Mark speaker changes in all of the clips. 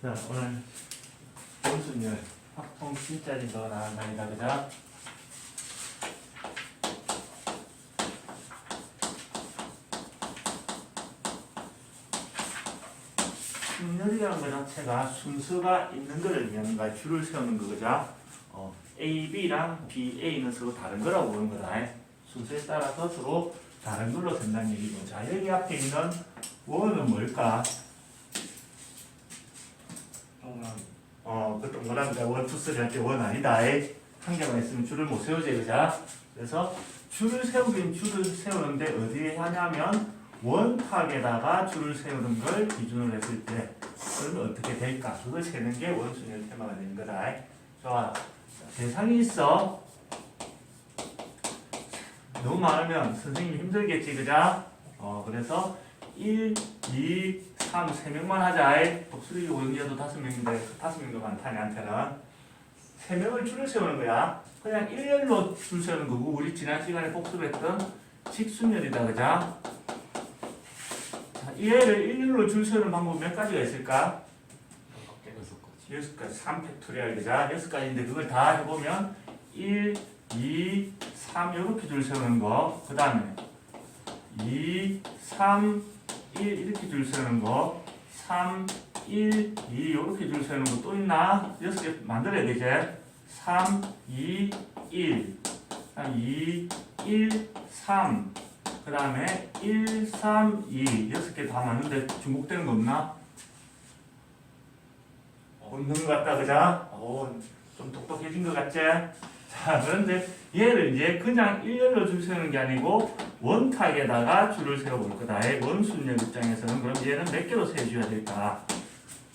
Speaker 1: 자, 오늘 원순열 확통 진짜진 거 나간다, 그죠? 순열이라는 것 자체가 순서가 있는 것을 의미하는 거야. 줄을 세우는 거, 그죠? A, B랑 B, A는 서로 다른 거라고 보는 거다. 순서에 따라서 서로 다른 걸로 된다는 얘기고. 자, 여기 앞에 있는 원은 뭘까? 그 동그라미가 원, 투, 쓰리 할 때 원 아니다. 한 개만 있으면 줄을 못 세우지, 그죠? 그래서 줄을 세우는데 어디에 하냐면 원탁에다가 줄을 세우는 걸 기준으로 했을 때 그러면 어떻게 될까? 그걸 세는 게 원순열 테마가 되는 거다. 좋아. 대상이 있어. 너무 많으면 선생님이 힘들겠지, 그죠? 그래서 1, 2, 3, 3명만 하자. 독수리 오영이어도 5명인데 5명도 많다, 내한테는. 3명을 줄을 세우는 거야. 그냥 일렬로 줄 세우는 거고, 우리 지난 시간에 복습했던 직순열이다, 그죠? 자, 얘를 일렬로 줄 세우는 방법 몇 가지가 있을까? 6가지. 3팩토리얼, 그죠? 6가지인데 그걸 다 해보면 1, 2, 3 이렇게 줄 세우는 거. 그 다음에 2, 3, 1 이렇게 줄 세우는 거. 3, 1, 2 이렇게 줄 세우는 거 또 있나? 6개 만들어야 되지? 3, 2, 1 2, 1, 3 그 다음에 1, 3, 2 6개 다 맞는데 중복되는 거 없나? 없는 것 같다, 그죠? 좀 똑똑해진 것 같지? 자, 그런데 얘를 이제 그냥 일렬로 줄 세우는 게 아니고 원탁에다가 줄을 세워볼 거다. 원순열 입장에서는 그럼 얘는 몇 개로 세워줘야 될까?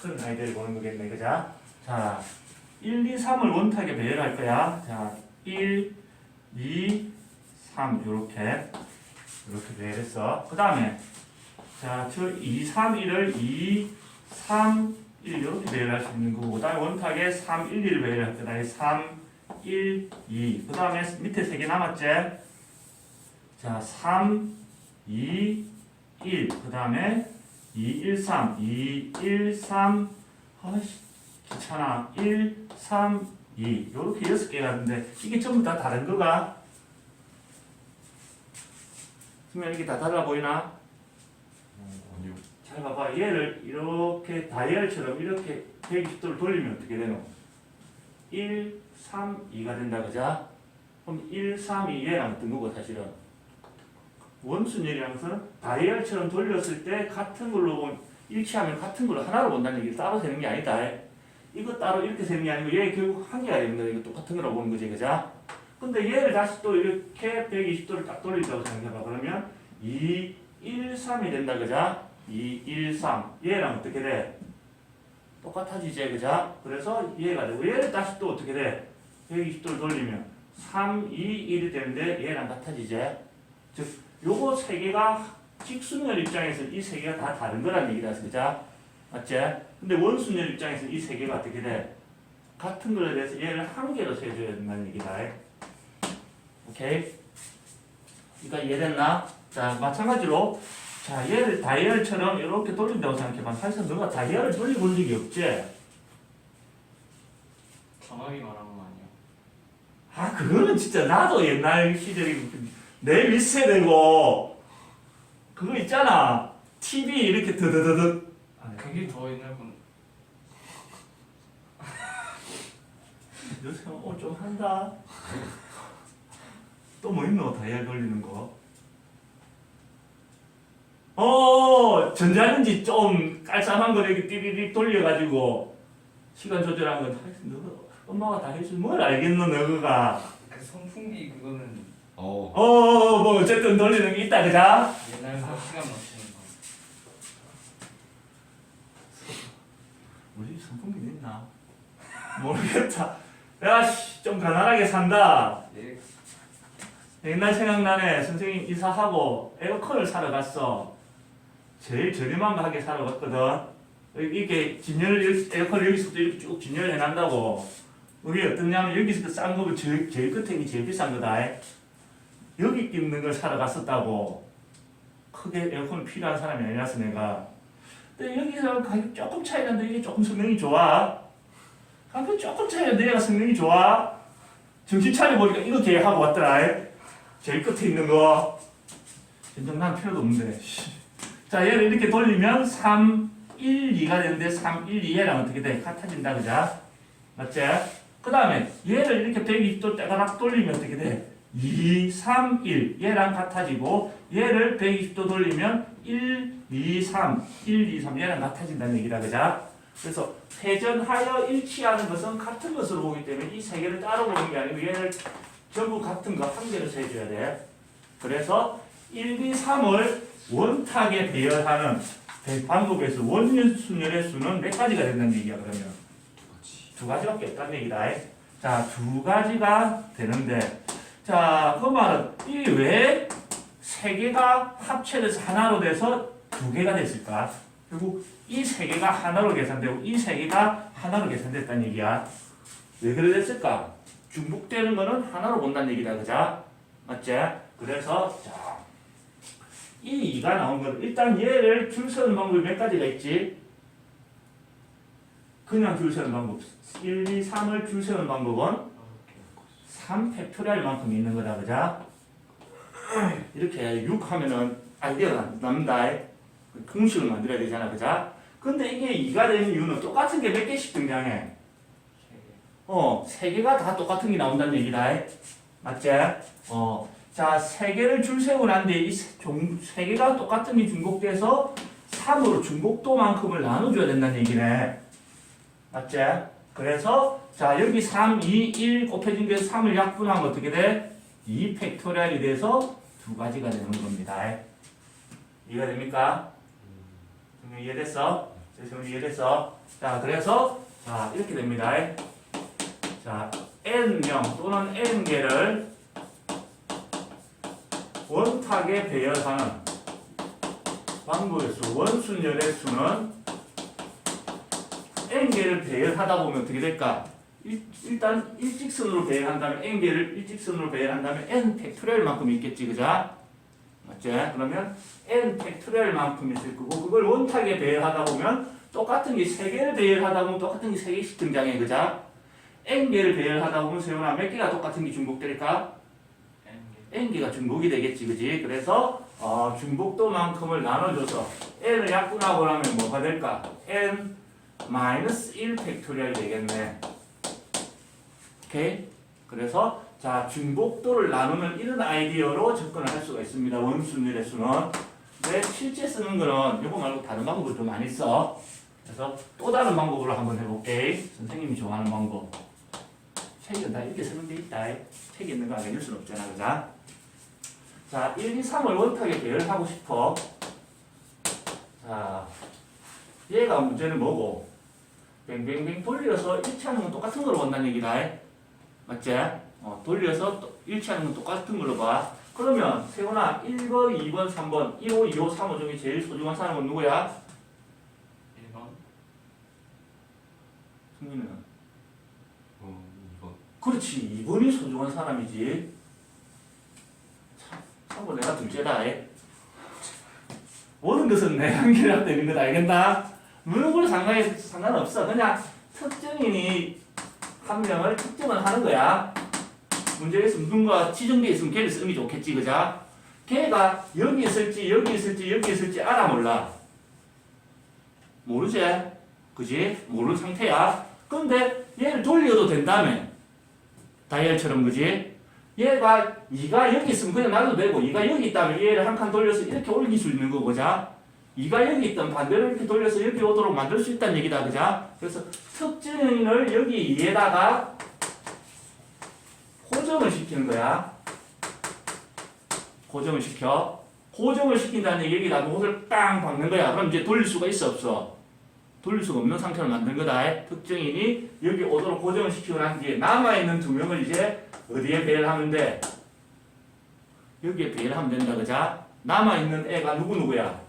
Speaker 1: 그런 아이디어를 보는 거겠네, 그죠? 자, 1, 2, 3을 원탁에 배열할 거야. 자, 1, 2, 3 이렇게 배열했어. 그 다음에 자, 저 2, 3, 1을 2, 3, 1 이렇게 배열할 수 있는 거고, 그 다음에 원탁에 3, 1, 2를 배열할 거다. 3, 1, 2. 그 다음에 밑에 3개 남았지? 자, 3, 2, 1. 그 다음에 2, 1, 3. 2, 1, 3. 아이씨, 귀찮아. 1, 3, 2. 이렇게 6개가 있는데, 이게 전부 다 다른 거가? 그러면 이게 다 달라 보이나?
Speaker 2: 아니요.
Speaker 1: 잘 봐봐. 얘를 이렇게 다이얼처럼 이렇게 120도를 돌리면 어떻게 되노? 1, 3, 2가 된다, 그죠? 그럼 1, 3, 2 얘랑 어떤 거고, 사실은? 원순열이라는 것은 다이얼처럼 돌렸을 때 같은 걸로 보면, 일치하면 같은 걸로 하나로 본다는 얘기를 따로 세는 게 아니다. 이거 따로 이렇게 세는 게 아니고, 얘 결국 한 개가 됩니다. 이거 똑같은 거라고 보는 거지, 그죠? 근데 얘를 다시 또 이렇게 120도를 딱 돌린다고 생각해봐. 그러면 2, 1, 3이 된다, 그죠? 2, 1, 3. 얘랑 어떻게 돼? 똑같아지지, 그죠? 그래서 얘가 되고, 얘를 다시 또 어떻게 돼? 120도를 돌리면 3, 2, 1이 되는데 얘랑 같아지지. 즉, 요거 세 개가 직순열 입장에서 이 세 개가 다 다른 거라는 얘기라서, 그죠? 맞지? 근데 원순열 입장에서 이 세 개가 어떻게 돼? 같은 거에 대해서 얘를 한 개로 세줘야 된다는 얘기다. 오케이? 그러니까 이해됐나? 자, 마찬가지로 자, 얘를 다이얼처럼 이렇게 돌린다고 생각해봐. 사실상 너가 다이얼을 돌려본 적이 없지?
Speaker 2: 전화기 말하는 거 아니야?
Speaker 1: 아, 그거는 진짜 나도 옛날 시절에 내 윗세대고 그거 있잖아. TV 이렇게 드드드드.
Speaker 2: 그게 더 옛날 건.
Speaker 1: 요새 좀 한다. 또 뭐 있노? 다이얼 돌리는 거. 전자레인지 좀 깔쌈한 거 이렇게 띠리리 돌려가지고 시간 조절한 건 하여튼 너가 엄마가 다 해줄 뭘 알겠노, 너가.
Speaker 2: 그 선풍기 그거는
Speaker 1: 뭐 어쨌든 돌리는 게 있다, 그자?
Speaker 2: 옛날 거 시간 맞추는 거.
Speaker 1: 우리 집 선풍기는 있나? 모르겠다. 야, 씨, 좀 가난하게 산다.
Speaker 2: 예.
Speaker 1: 옛날 생각나네. 선생님 이사하고 에어컨을 사러 갔어. 제일 저렴하게 사러 갔거든. 이렇게 진열을, 에어컨을 여기서부터 이렇게 쭉 진열을 해난다고. 그게 어떠냐면 여기서 그 싼 거면 제일 끝에 게 제일 비싼 거다. 여기 있는 걸 사러 갔었다고. 크게 에어컨이 필요한 사람이 아니라서 내가. 근데 여기서 가격 조금 차이 나는데 이게 조금 성능이 좋아. 가격 조금 차이 나는데 얘가 성능이 좋아. 정신 차려보니까 이거 계획하고 왔더라. 제일 끝에 있는 거. 전정난 필요도 없는데. 자, 얘를 이렇게 돌리면 3, 1, 2가 되는데 3, 1, 2 얘랑 어떻게 돼? 같아진다, 그자? 맞지? 그 다음에 얘를 이렇게 120도 따가락 돌리면 어떻게 돼? 2, 3, 1 얘랑 같아지고 얘를 120도 돌리면 1, 2, 3 1, 2, 3 얘랑 같아진다는 얘기다, 그자? 그래서 회전하여 일치하는 것은 같은 것으로 보기 때문에 이 세 개를 따로 보는 게 아니고 얘를 전부 같은 거 한 개로 세줘야 돼. 그래서 1, 2, 3을 원탁에 배열하는 방법에서 원순열의 수는 몇 가지가 된다는 얘기야, 그러면? 두 가지밖에 없다는 얘기다. 자, 두 가지가 되는데, 자, 그 말은 이 왜 세 개가 합체돼서 하나로 돼서 두 개가 됐을까? 결국 이 세 개가 하나로 계산되고 이 세 개가 하나로 계산됐다는 얘기야. 왜 그래 됐을까? 중복되는 거는 하나로 본다는 얘기다, 그자? 맞지? 그래서 자, 이 2가 나온 거는 일단 얘를 줄 서는 방법이 몇 가지가 있지? 그냥 줄 서는 방법 1, 2, 3을 줄 서는 방법은 3팩토리얼만큼 있는 거다, 그자? 이렇게 6 하면은 아이디어가 남는다. 공식을 만들어야 되잖아, 그자? 근데 이게 2가 되는 이유는 똑같은 게 몇 개씩 등장해? 3개가 다 똑같은 게 나온다는 얘기다. 맞지? 자, 3개를 줄 세우고 난 뒤에 이 3개가 똑같은 게 중복돼서 3으로 중복도만큼을 나눠줘야 된다는 얘기네. 맞지? 그래서 자, 여기 3, 2, 1 곱해진 게 3을 약분하면 어떻게 돼? 2 팩토리얼이 돼서 두 가지가 되는 겁니다. 이해가 됩니까? 이해됐어? 이해됐어? 자, 그래서 자, 이렇게 됩니다. 자, n명 또는 n개를 원탁에 배열하는 방법의 수, 원순열의 수는 n개를 배열하다 보면 어떻게 될까? 일단 일직선으로 배열한다면 n개를 일직선으로 배열한다면 n 팩토리얼만큼 있겠지, 그자? 맞지? 그러면 n 팩토리얼만큼 있을 거고 그걸 원탁에 배열하다 보면 똑같은 게 3개를 배열하다 보면 똑같은 게 3개씩 등장해, 그자? n개를 배열하다 보면 세훈아 몇 개가 똑같은 게 중복될까? n개가 중복이 되겠지, 그지? 그래서 중복도만큼을 나눠줘서 n을 약분하고 나면 뭐가 될까? n-1 팩토리얼 되겠네. 오케이? 그래서 자, 중복도를 나누는 이런 아이디어로 접근을 할 수가 있습니다. 원순열의 수는. 근데 실제 쓰는 거는 이거 말고 다른 방법을 좀 많이 써. 그래서 또 다른 방법으로 한번 해볼게. 선생님이 좋아하는 방법. 책은 다 이렇게 쓰는 데 있다. 책에 있는 거 알려줄 수는 없잖아, 그자? 자, 1, 2, 3을 원탁에 배열하고 싶어. 자, 얘가 문제는 뭐고? 뱅뱅뱅 돌려서 일치하는 건 똑같은 걸로 본다는 얘기다. 맞지? 돌려서 일치하는 건 똑같은 걸로 봐. 그러면 세훈아 1번, 2번, 3번, 1호, 2호, 3호 중에 제일 소중한 사람은 누구야?
Speaker 2: 1번.
Speaker 1: 승민은?
Speaker 3: 2번.
Speaker 1: 그렇지. 2번이 소중한 사람이지. 참고 내가 둘째다. 모든 것은 내 관계랑 되는 것 알겠나? 누구를 상관없어. 그냥 특정인이 한 명을 특정을 하는 거야. 문제가 있으면 누군가 지정되어 있으면 걔를 쓰는 게 좋겠지, 그자? 걔가 여기 있을지 여기 있을지 여기 있을지 알아 몰라? 모르지? 그지? 모르는 상태야. 근데 얘를 돌려도 된다며. 다이얼처럼, 그지? 얘가 2가 여기 있으면 그냥 놔도 되고 2가 여기 있다면 얘를 한 칸 돌려서 이렇게 올릴 수 있는 거고, 그자? 2가 여기 있다면 반대로 이렇게 돌려서 여기 오도록 만들 수 있다는 얘기다, 그자? 그래서 특징을 여기 2에다가 고정을 시키는 거야. 고정을 시켜. 고정을 시킨다는 얘기다. 못을 빵 박는 거야. 그럼 이제 돌릴 수가 있어, 없어? 돌릴 수가 없는 상태로 만든 거다. 특정인이 여기 오도록 고정을 시키고 난 뒤에 남아있는 두 명을 이제 어디에 배열하면 돼? 여기에 배열하면 된다, 그자? 남아있는 애가 누구야?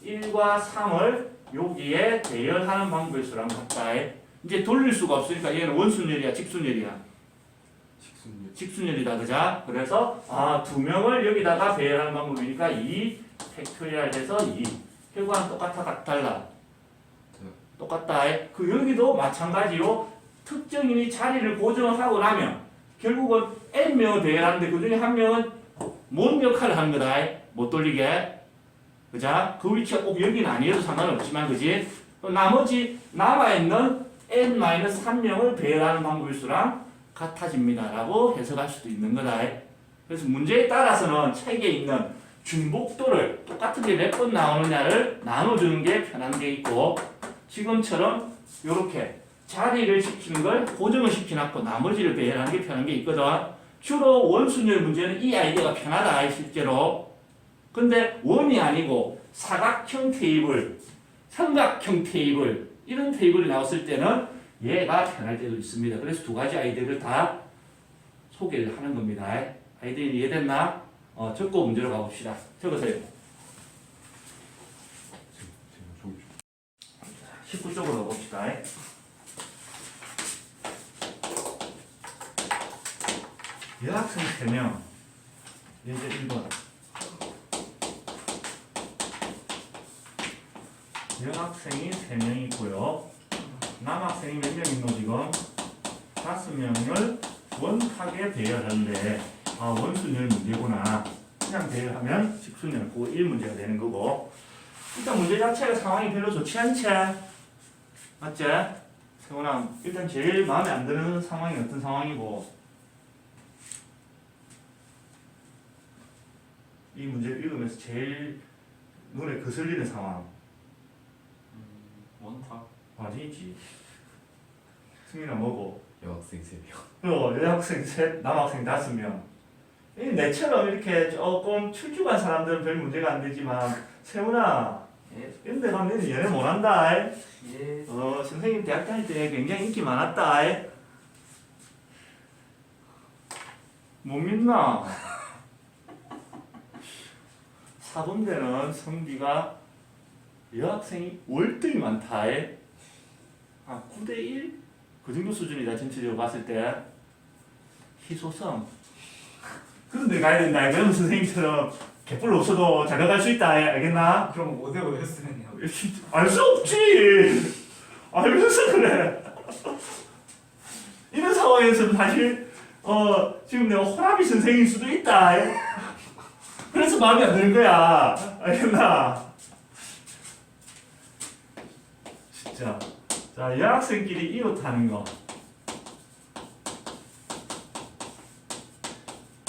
Speaker 1: 1과 3을 여기에 배열하는 방법의 수랑 같다. 이제 돌릴 수가 없으니까 얘는 원순열이야, 직순열이야? 직순열이다, 그자? 그래서 두 명을 여기다가 배열하는 방법이니까 2 팩토리얼 돼서 2. 결과는 똑같아, 달라? 똑같다. 그 여기도 마찬가지로 특정인이 자리를 고정하고 나면 결국은 n명을 배열하는데 그 중에 한 명은 뭔 역할을 하는 거다. 못 돌리게. 그자? 그 위치가 꼭 여기는 아니어도 상관없지만 그지? 나머지 남아있는 n-1명을 배열하는 방법일수랑 같아집니다. 라고 해석할 수도 있는 거다. 그래서 문제에 따라서는 책에 있는 중복도를 똑같은 게 몇 번 나오느냐를 나눠주는 게 편한 게 있고 지금처럼 이렇게 자리를 시키는 걸 고정을 시켜놨고 나머지를 배열하는 게 편한 게 있거든. 주로 원순열 문제는 이 아이디어가 편하다 실제로. 근데 원이 아니고 사각형 테이블, 삼각형 테이블 이런 테이블이 나왔을 때는 얘가 편할 때도 있습니다. 그래서 두 가지 아이디어를 다 소개를 하는 겁니다. 아이디어 이해됐나? 적고 문제로 가봅시다. 적으세요. 19쪽으로 가봅시다. 여학생 3명 예제 1번 여학생이 3명이고요 남학생이 몇 명 있노 지금? 5명을 원탁에 배열하는데 원순열 문제구나. 그냥 배열하면 직순열 그거 1문제가 되는 거고 일단 문제 자체가 상황이 별로 좋지 않지? 맞지? 세훈아 일단 제일 마음에 안 드는 상황이 어떤 상황이고 이 문제를 읽으면서 제일 눈에 거슬리는 상황
Speaker 2: 원탁.
Speaker 1: 아니지. 승민아 뭐고?
Speaker 3: 여학생 3명.
Speaker 1: 여학생 셋, 남학생 5명. 내처럼 이렇게 조금 출중한 사람들은 별 문제가 안 되지만 세훈아 이런 데 가면 너는 연애 못한다.
Speaker 2: 예.
Speaker 1: 선생님 대학 다닐 때 굉장히 인기 많았다. 못 믿나? 4번대는 성비가 여학생이 월등히 많다. 9대1? 그 정도 수준이다 전체적으로 봤을 때. 희소성. 그런 데 가야 된다. 그러면 선생님처럼 개뿔 없어도 잘 나갈 수 있다. 알겠나?
Speaker 2: 그럼 5대 5였으면요.
Speaker 1: 알 수 없지. 알면서 그래. 이런 상황에서는 사실 지금 내가 호라비 선생일 수도 있다. 그래서 마음에 안 드는 거야. 알겠나? 진짜. 자, 여학생끼리 이웃하는 거.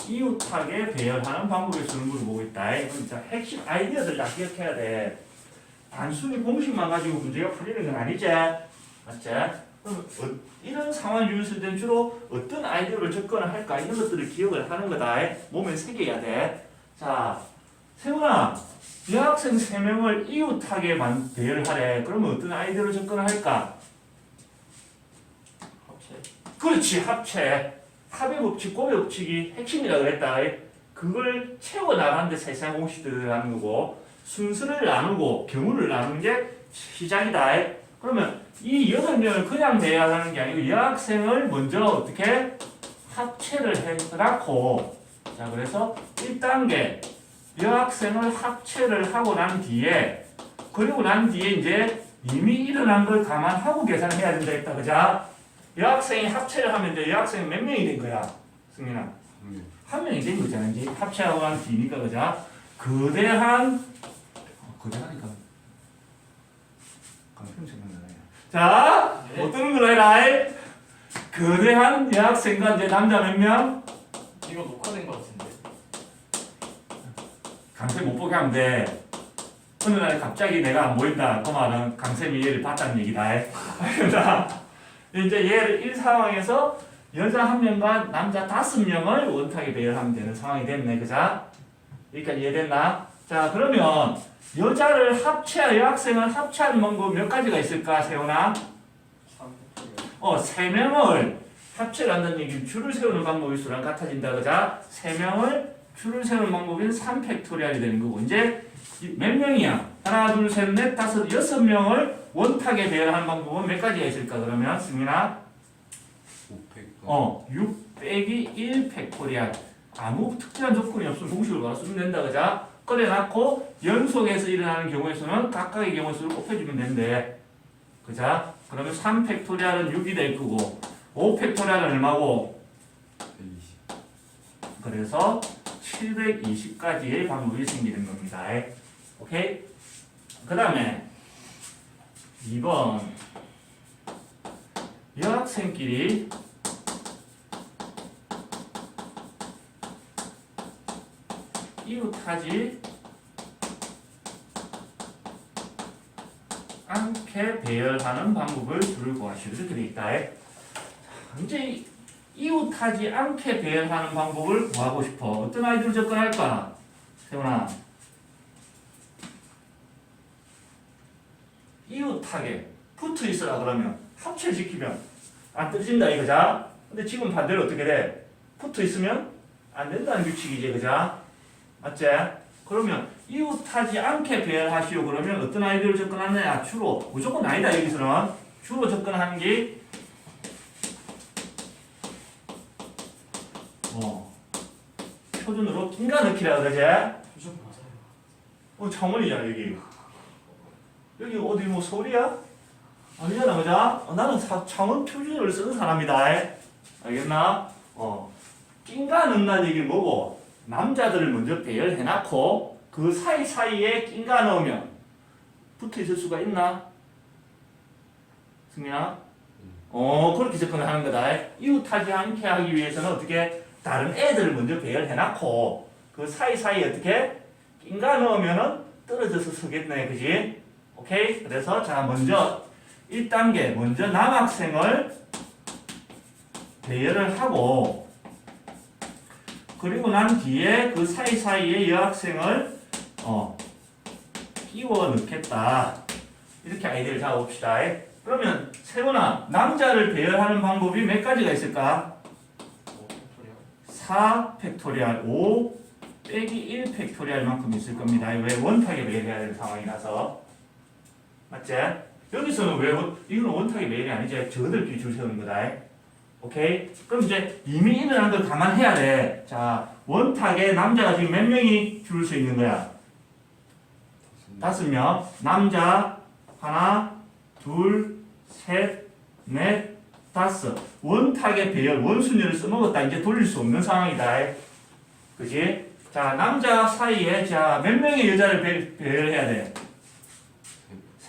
Speaker 1: 이웃하게 배열하는 방법에 주는 물어보고 있다. 이건 진짜 핵심 아이디어들 다 기억해야 돼. 단순히 공식만 가지고 문제가 풀리는 건 아니지. 맞지? 그럼 이런 상황을 유의했을 때는 주로 어떤 아이디어를 접근을 할까? 이런 것들을 기억을 하는 거다. 몸에 새겨야 돼. 자, 세훈아, 여학생 3명을 이웃하게 배열하래. 그러면 어떤 아이디어를 접근을 할까?
Speaker 2: 합체.
Speaker 1: 그렇지, 합체. 합의 법칙, 곱의 법칙이 핵심이라 그랬다. 그걸 채워나가는데 세세한 공식들을 들어가는 거고 순서를 나누고 경우를 나누는 게 시작이다. 그러면 이 8명을 그냥 배열하는 게 아니고 여학생을 먼저 어떻게 합체를 해놓고 자 그래서 1단계 여학생을 합체를 하고 난 뒤에 그리고 난 뒤에 이제 이미 일어난 걸 감안하고 계산을 해야 된다 했다. 그자? 여학생이 합체를 하면 이제 여학생이 몇 명이 된 거야? 승민아. 한 명이 된 거잖아. 이제 합체하고 난 뒤니까 그자? 거대하니까 강평 생각나네. 자,
Speaker 2: 네.
Speaker 1: 어떤 걸 해라? 거대한 여학생과 이제 남자 몇 명?
Speaker 2: 이거 녹화된 거 같은데.
Speaker 1: 강쌤 못 보게 하면 돼. 어느 날 갑자기 내가 안 보인다. 그 말은 강쌤이 얘를 봤다는 얘기다. 알겠다? 이제 얘를 1 상황에서 여자 1명과 남자 5명을 원탁에 배열하면 되는 상황이 됐네. 그자? 여기까지 이해됐나? 자, 그러면 여자를 여학생을 합체하는 방법 몇 가지가 있을까, 세훈아? 3명을 합체를 한다는 얘기는 줄을 세우는 방법이 수랑 같아진다. 그자? 3명을 줄을 세우는 방법인 3팩토리얼이 되는 거고, 이제 몇 명이야? 하나, 둘, 셋, 넷, 다섯, 6명을 원탁에 배열하는 방법은 몇 가지가 있을까, 그러면? 승민아? 6 빼기 1 팩토리얼. 아무 특별한 조건이 없으면 공식을 바로 쓰면 된다. 그자? 꺼내놨고 연속해서 일어나는 경우에서는 각각의 경우 수를 곱해주면 된대. 그자? 그러면 3팩토리얼은 6이 될 거고 5팩토리얼은 얼마고?
Speaker 3: 120.
Speaker 1: 그래서 720가지의 방법이 생기는 겁니다. 오케이? 그 다음에 2번 여학생끼리 이웃하지 않게 배열하는 방법을 줄을 구하시오. 이렇게 돼 있다. 이제 이웃하지 않게 배열하는 방법을 구하고 싶어. 어떤 아이들 접근할까? 세훈아. 이웃하게 붙어 있어라 그러면 합체시키면 안 떨어진다 이거자. 근데 지금 반대로 어떻게 돼? 붙어 있으면 안 된다는 규칙이지, 그자? 맞지? 그러면 이웃하지 않게 배열하시오. 그러면 어떤 아이들을 접근하느냐? 주로 무조건 아니다 여기서는 주로 접근하는 게 표준으로 낀가 넣기라 그러지?
Speaker 2: 표준 맞아요.
Speaker 1: 창원이잖아 여기. 여기 어디 뭐 서울이야? 아니잖아, 그자? 나는 창원 표준어를 쓰는 사람이다. 알겠나? 낀가 넣는다는 얘기는 뭐고? 남자들을 먼저 배열해놓고 그 사이사이에 낀가 넣으면 붙어 있을 수가 있나? 승민아? 그렇게 접근을 하는 거다. 이웃하지 않게 하기 위해서는 어떻게? 다른 애들을 먼저 배열해놓고 그 사이사이에 어떻게? 낀가 넣으면은 떨어져서 서겠네, 그지? 오케이? 그래서 자 먼저 1단계 먼저 남학생을 배열을 하고 그리고 난 뒤에 그 사이사이에 여학생을 끼워 넣겠다. 이렇게 아이디어를 잡아봅시다. 그러면 세훈아 남자를 배열하는 방법이 몇 가지가 있을까? 4 팩토리얼 5 빼기 1 팩토리얼만큼 있을 겁니다. 왜? 원탁에 배열해야 되는 상황이라서. 맞지? 여기서는 왜 이거는 원탁의 매일이 아니지. 저들끼리 줄 세우는 거다. 오케이? 그럼 이제 이미 일어난 걸 감안해야 돼. 자, 원탁에 남자가 지금 몇 명이 줄 수 있는 거야? 5명. 남자 하나, 둘, 셋, 넷, 5. 원탁의 배열, 원순위를 써먹었다. 이제 돌릴 수 없는 상황이다. 그지? 자, 남자 사이에 자, 몇 명의 여자를 배열해야 돼?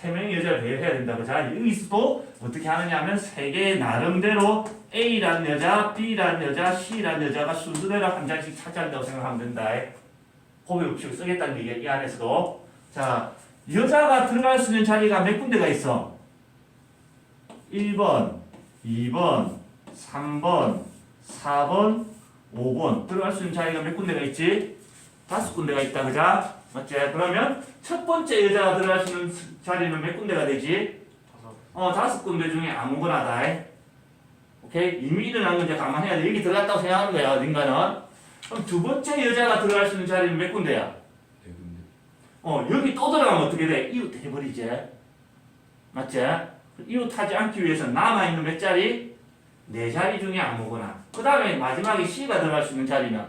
Speaker 1: 3명의 여자를 배열해야 된다고. 자, 여기서도 어떻게 하느냐 하면 3개의 나름대로 A라는 여자, B라는 여자, C라는 여자가 순서대로 한 장씩 차지한다고 생각하면 된다. 호흡 법칙을 쓰겠다는 얘기야, 이 안에서도. 자, 여자가 들어갈 수 있는 자리가 몇 군데가 있어? 1번, 2번, 3번, 4번, 5번. 들어갈 수 있는 자리가 몇 군데가 있지? 5군데가 있다, 그자? 맞지? 그러면 첫 번째 여자가 들어갈 수 있는 자리는 몇 군데가 되지? 5군데 중에 아무거나다. 오케이? 이미 일어난 건 이제 감안해야 돼. 여기 들어갔다고 생각하는 거야, 어딘가는. 그럼 두 번째 여자가 들어갈 수 있는 자리는 몇 군데야?
Speaker 3: 4군데.
Speaker 1: 여기 또 들어가면 어떻게 돼? 이웃 해버리지. 맞지? 이웃하지 않기 위해서 남아있는 몇 자리? 4자리 중에 아무거나. 그 다음에 마지막에 C가 들어갈 수 있는 자리는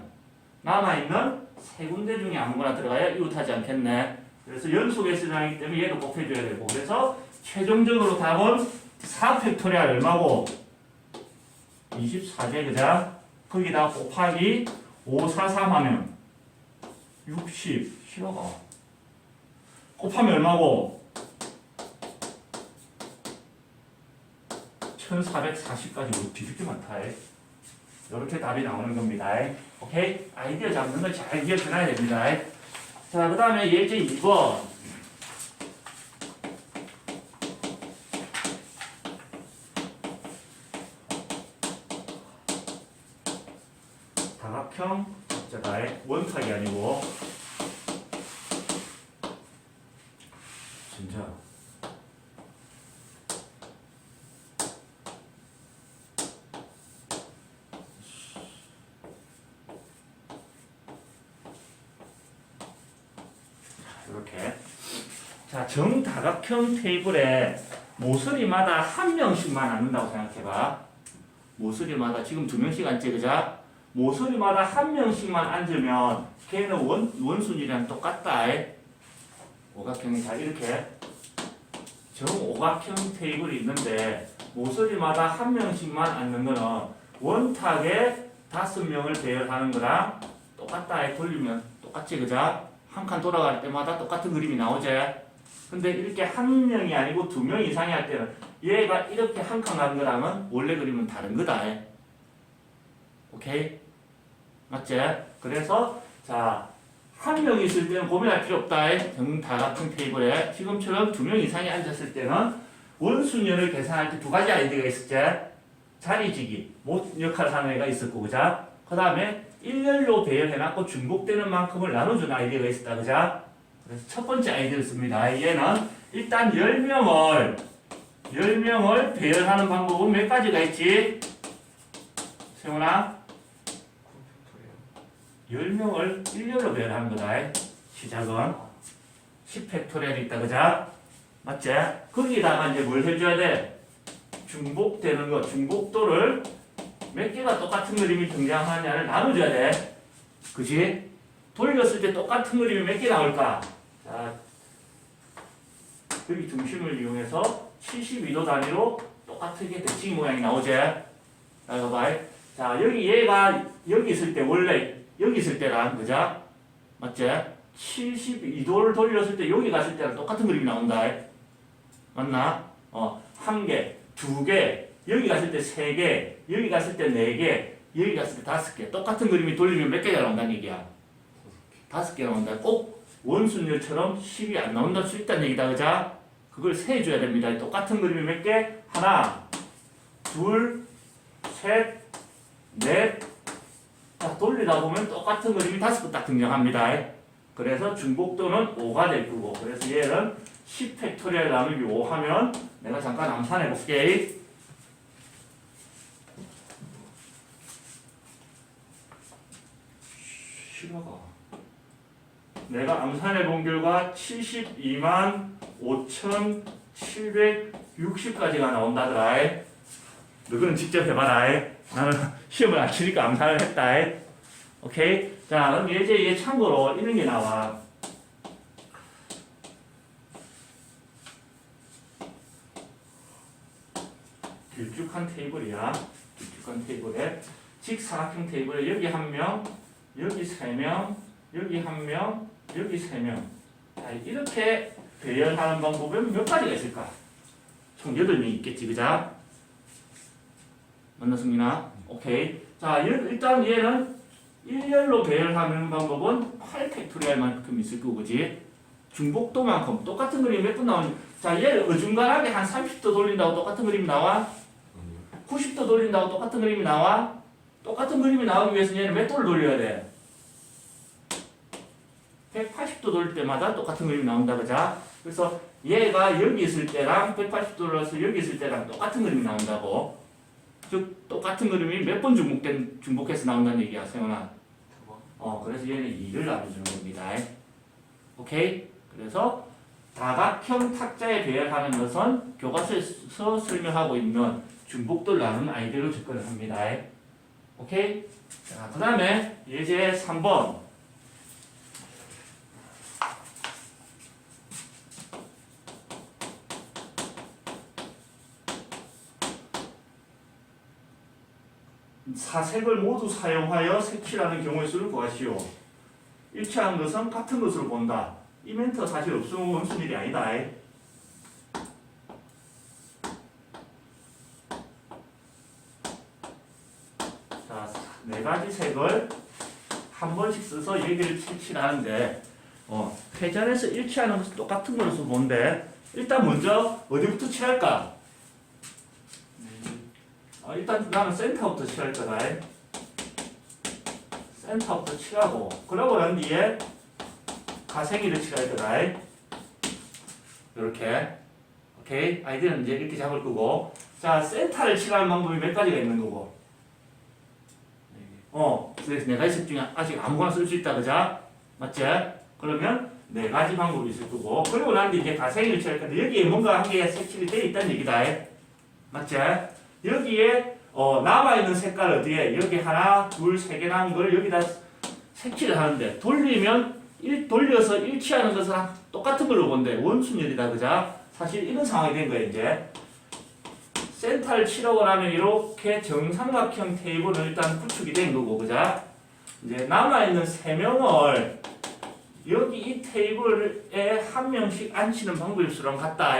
Speaker 1: 남아있는 3군데 중에 아무거나 들어가야 이웃하지 않겠네. 그래서 연속의 수량이기 때문에 얘도 곱해줘야 되고. 그래서 최종적으로 답은 4팩토리얼 얼마고? 24제, 그자? 거기다 곱하기 5, 4, 3 하면 60, 싫어가. 곱하면 얼마고? 1440까지 뒤집게 많다. 이렇게 답이 나오는 겁니다. 오케이? 아이디어 잡는 걸 잘 기억해놔야 됩니다. 자, 그 다음에 예제 2번. 다각형 자가 원탁이 아니고
Speaker 3: 진짜.
Speaker 1: 이렇게. 자, 정다각형 테이블에 모서리마다 한 명씩만 앉는다고 생각해봐. 모서리마다 지금 2명씩 앉지, 그자? 모서리마다 한 명씩만 앉으면 걔는 원순위랑 똑같다. 오각형이 자 이렇게 정오각형 테이블이 있는데 모서리마다 한 명씩만 앉는 거는 원탁에 5명을 배열하는 거랑 똑같다. 돌리면 똑같지, 그자? 한 칸 돌아갈 때마다 똑같은 그림이 나오지? 근데 이렇게 한 명이 아니고 2명 이상이 할 때는 얘가 이렇게 한 칸 가는 거랑은 원래 그림은 다른 거다. 오케이? 맞지? 그래서 자, 한 명 있을 때는 고민할 필요 없다. 정다각형 테이블에 지금처럼 2명 이상이 앉았을 때는 원순열을 계산할 때 2가지 아이디어가 있었지. 자리지기, 못 역할을 하는 애가 있었고, 그자? 그 다음에 일렬로 배열해놨고 중복되는 만큼을 나눠주는 아이디어가 있었다, 그자? 그래서 첫 번째 아이디어를 씁니다. 얘는 일단 10명을 배열하는 방법은 몇 가지가 있지? 세훈아? 10명을 일렬로 배열하는 거다. 시작은 10팩토리얼이 있다, 그자? 맞지? 거기다가 이제 뭘 해줘야 돼? 중복되는 거, 중복도를 몇 개가 똑같은 그림이 등장하냐를 나눠줘야 돼. 그지? 돌렸을 때 똑같은 그림이 몇 개 나올까? 자, 여기 중심을 이용해서 72도 단위로 똑같게 대칭 모양이 나오지? 자, 이거 봐. 자, 여기 얘가 여기 있을 때 원래 여기 있을 때랑, 그자? 맞지? 72도를 돌렸을 때 여기 갔을 때랑 똑같은 그림이 나온다. 맞나? 한 개, 2개, 여기 갔을 때 3개, 여기 갔을 때 4개, 여기 갔을 때 5개. 똑같은 그림이 돌리면 몇 개가 나온다는 얘기야? 5개 나온다. 꼭 원순열처럼 10이 안 나온다 수 있다는 얘기다, 그자? 그걸 세줘야 됩니다. 똑같은 그림이 몇 개? 하나, 둘, 셋, 넷. 자, 돌리다 보면 똑같은 그림이 5개 딱 등장합니다. 그래서 중복도는 5가 될 거고, 그래서 얘는 10팩토리얼 나누기 5 하면 내가 잠깐 암산해 볼게. 싫어가. 내가 암산해 본 결과 72만 5,760까지가 나온다더라. 너희는 직접 해봐라. 나는 시험을 안 치니까 암산을 했다. 오케이? 자, 그럼 얘 참고로 이런 게 나와. 길쭉한 테이블이야. 길쭉한 테이블에 직사각형 테이블에 여기 1명, 여기 3명, 여기 1명, 여기 3명. 자, 이렇게 배열하는 방법은 몇 가지가 있을까? 총 8명이 있겠지, 그자? 맞나, 승민아? 오케이. 자, 일단 얘는 일렬로 배열하는 방법은 8팩토리얼만큼 있을 거고, 그지? 중복도만큼 똑같은 그림이 몇 분 나오니? 자, 얘를 어중간하게 한 30도 돌린다고 똑같은 그림이 나와? 90도 돌린다고 똑같은 그림이 나와? 똑같은 그림이 나오기 위해서 얘는 몇 도를 돌려야 돼? 180도 돌릴 때마다 똑같은 그림이 나온다, 그자? 그래서 얘가 여기 있을 때랑 180도 돌려서 여기 있을 때랑 똑같은 그림이 나온다고. 즉 똑같은 그림이 몇 번 중복해서 나온다는 얘기야, 세훈아. 그래서 얘는 2를 나눠주는 겁니다. 오케이? 그래서 다각형 탁자에 배열하는 것은 교과서에서 설명하고 있는 중복도를 나누는 아이디어로 접근을 합니다. 오케이? 자, 그 다음에 예제 3번. 사색을 모두 사용하여 색칠하는 경우의 수를 구하시오. 일치하는 것은 같은 것으로 본다. 이 멘트가 사실 없으면 무슨 일이 아니다. 자, 4가지 색을 한 번씩 써서 얘기를 칠칠하는데 회전에서 일치하는 것은 똑같은 것으로 본데 일단 먼저 어디부터 칠할까? 일단 나는 센터부터 칠할 거다. 센터부터 칠하고 그러고 난 뒤에 가생이를 칠할 거다. 이렇게. 오케이? 아이디어는 이제 이렇게 잡을 거고. 자, 센터를 칠하는 방법이 몇 가지가 있는 거고. 그래서 4가지 색 중에 아직 아무거나 쓸 수 있다, 그자? 맞지? 그러면 4가지 방법이 있을 거고. 그리고 난 뒤에 이제 가생이를 칠할 건데 여기에 뭔가 한 개가 색칠이 되어 있다는 얘기다. 맞지? 여기에 남아있는 색깔 어디에 여기 하나, 둘, 3개 남은 걸 여기다 색칠을 하는데 돌려서 일치하는 것은 똑같은 걸로 본대. 원순열이다, 그자? 사실 이런 상황이 된 거예요. 이제 센터를 치려고 하면 이렇게 정삼각형 테이블은 일단 구축이 된 거고, 그자? 이제 남아있는 3명을 여기 이 테이블에 한 명씩 앉히는 방법일 수랑 같다.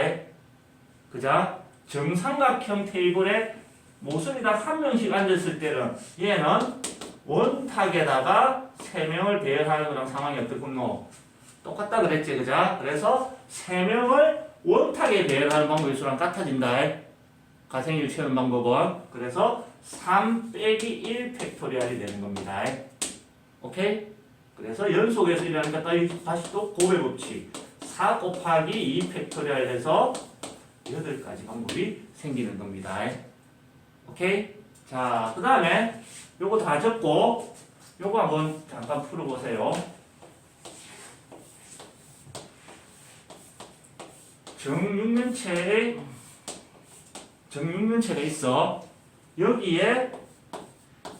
Speaker 1: 그자? 정삼각형 테이블에 모순이다 한 명씩 앉았을 때는 얘는 원탁에다가 3명을 배열하는 거랑 상황이 어떻군요? 똑같다 그랬지, 그자? 그래서 3명을 원탁에 배열하는 방법일 수랑 같아진다. 가생일 채우는 방법은. 그래서 3 빼기 1 팩토리얼이 되는 겁니다. 오케이? 그래서 연속에서 일어나니까 다시 또 곱의 법칙. 4 곱하기 2 팩토리얼 해서 8가지 방법이 생기는 겁니다. 오케이? 자, 그 다음에 요거 다 적고 요거 한번 잠깐 풀어보세요. 정육면체가 있어. 여기에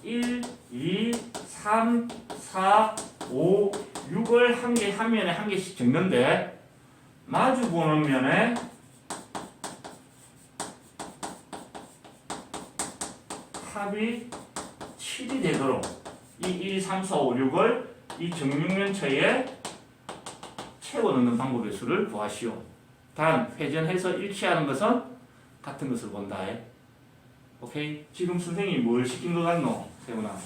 Speaker 1: 1, 2, 3, 4, 5, 6을 한 면에 한 개씩 적는데 마주 보는 면에 합이 7이 되도록 이 1, 3, 4, 5, 6을 이 정육면체에 채워 넣는 방법의 수를 구하시오. 단 회전해서 일치하는 것은 같은 것을 본다. 오케이? 지금 선생님이 뭘 시킨 것 같노? 세훈아.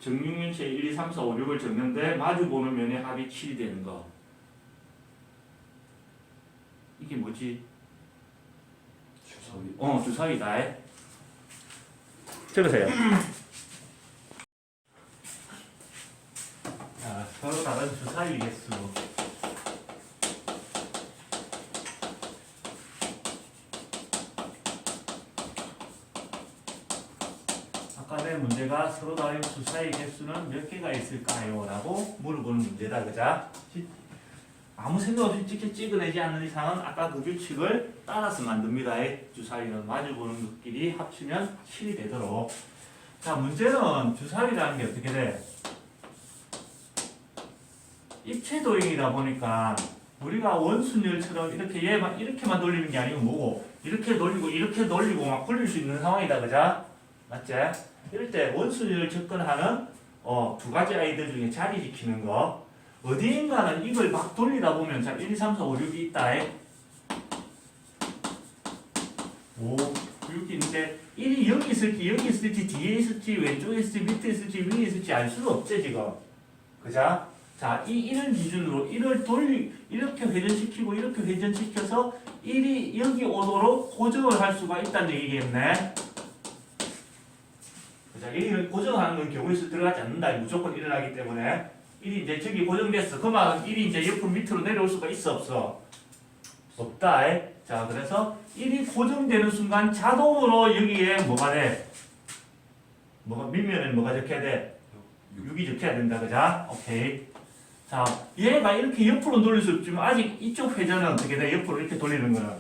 Speaker 1: 정육면체 1, 2, 3, 4, 5, 6을 적는데 마주 보는 면의 합이 7이 되는 거. 이게 뭐지?
Speaker 3: 주사위.
Speaker 1: 주사위다. 적으세요. 자, 서로 다른 주사위 개수. 아까 내 문제가 서로 다른 주사위 개수는 몇 개가 있을까요? 라고 물어보는 문제다. 그자? 아무 생각 없이 찍혀 찍어내지 않는 이상은 아까 그 규칙을 따라서 만듭니다. 주사위는 마주보는 것끼리 합치면 7이 되도록. 자, 문제는 주사위라는 게 어떻게 돼? 입체 도형이다 보니까 우리가 원순열처럼 이렇게만 돌리는 게 아니고 뭐고 이렇게 돌리고 막 굴릴 수 있는 상황이다. 그자? 맞지? 이럴 때 원순위를 접근하는 두 가지 아이들 중에 자리 지키는 거. 어디인가는 이걸 막 돌리다 보면 자 1, 2, 3, 4, 5, 6이 있다. 5, 6이 있는데 1이 여기 있을지 뒤에 있을지 왼쪽에 있을지 밑에 있을지 위에 있을지 알 수가 없지 지금. 그자? 자, 이 1을 기준으로 1을 이렇게 회전시키고 이렇게 회전시켜서 1이 여기 오도록 고정을 할 수가 있다는 얘기겠네. 자, 1을 고정하는 건 경우에 수 들어가지 않는다. 무조건 일어나기 때문에 1이 이제 저기 고정됐어. 그 말은 1이 이제 옆으로 밑으로 내려올 수가 있어 없어? 없다. 자, 그래서 1이 고정되는 순간 자동으로 여기에 뭐가 돼? 밑면에 뭐가 적혀야 돼? 6이 적혀야 된다. 그자? 오케이. 자, 얘가 이렇게 옆으로 돌릴 수 없지만 아직 이쪽 회전은 어떻게 돼? 옆으로 이렇게 돌리는 거는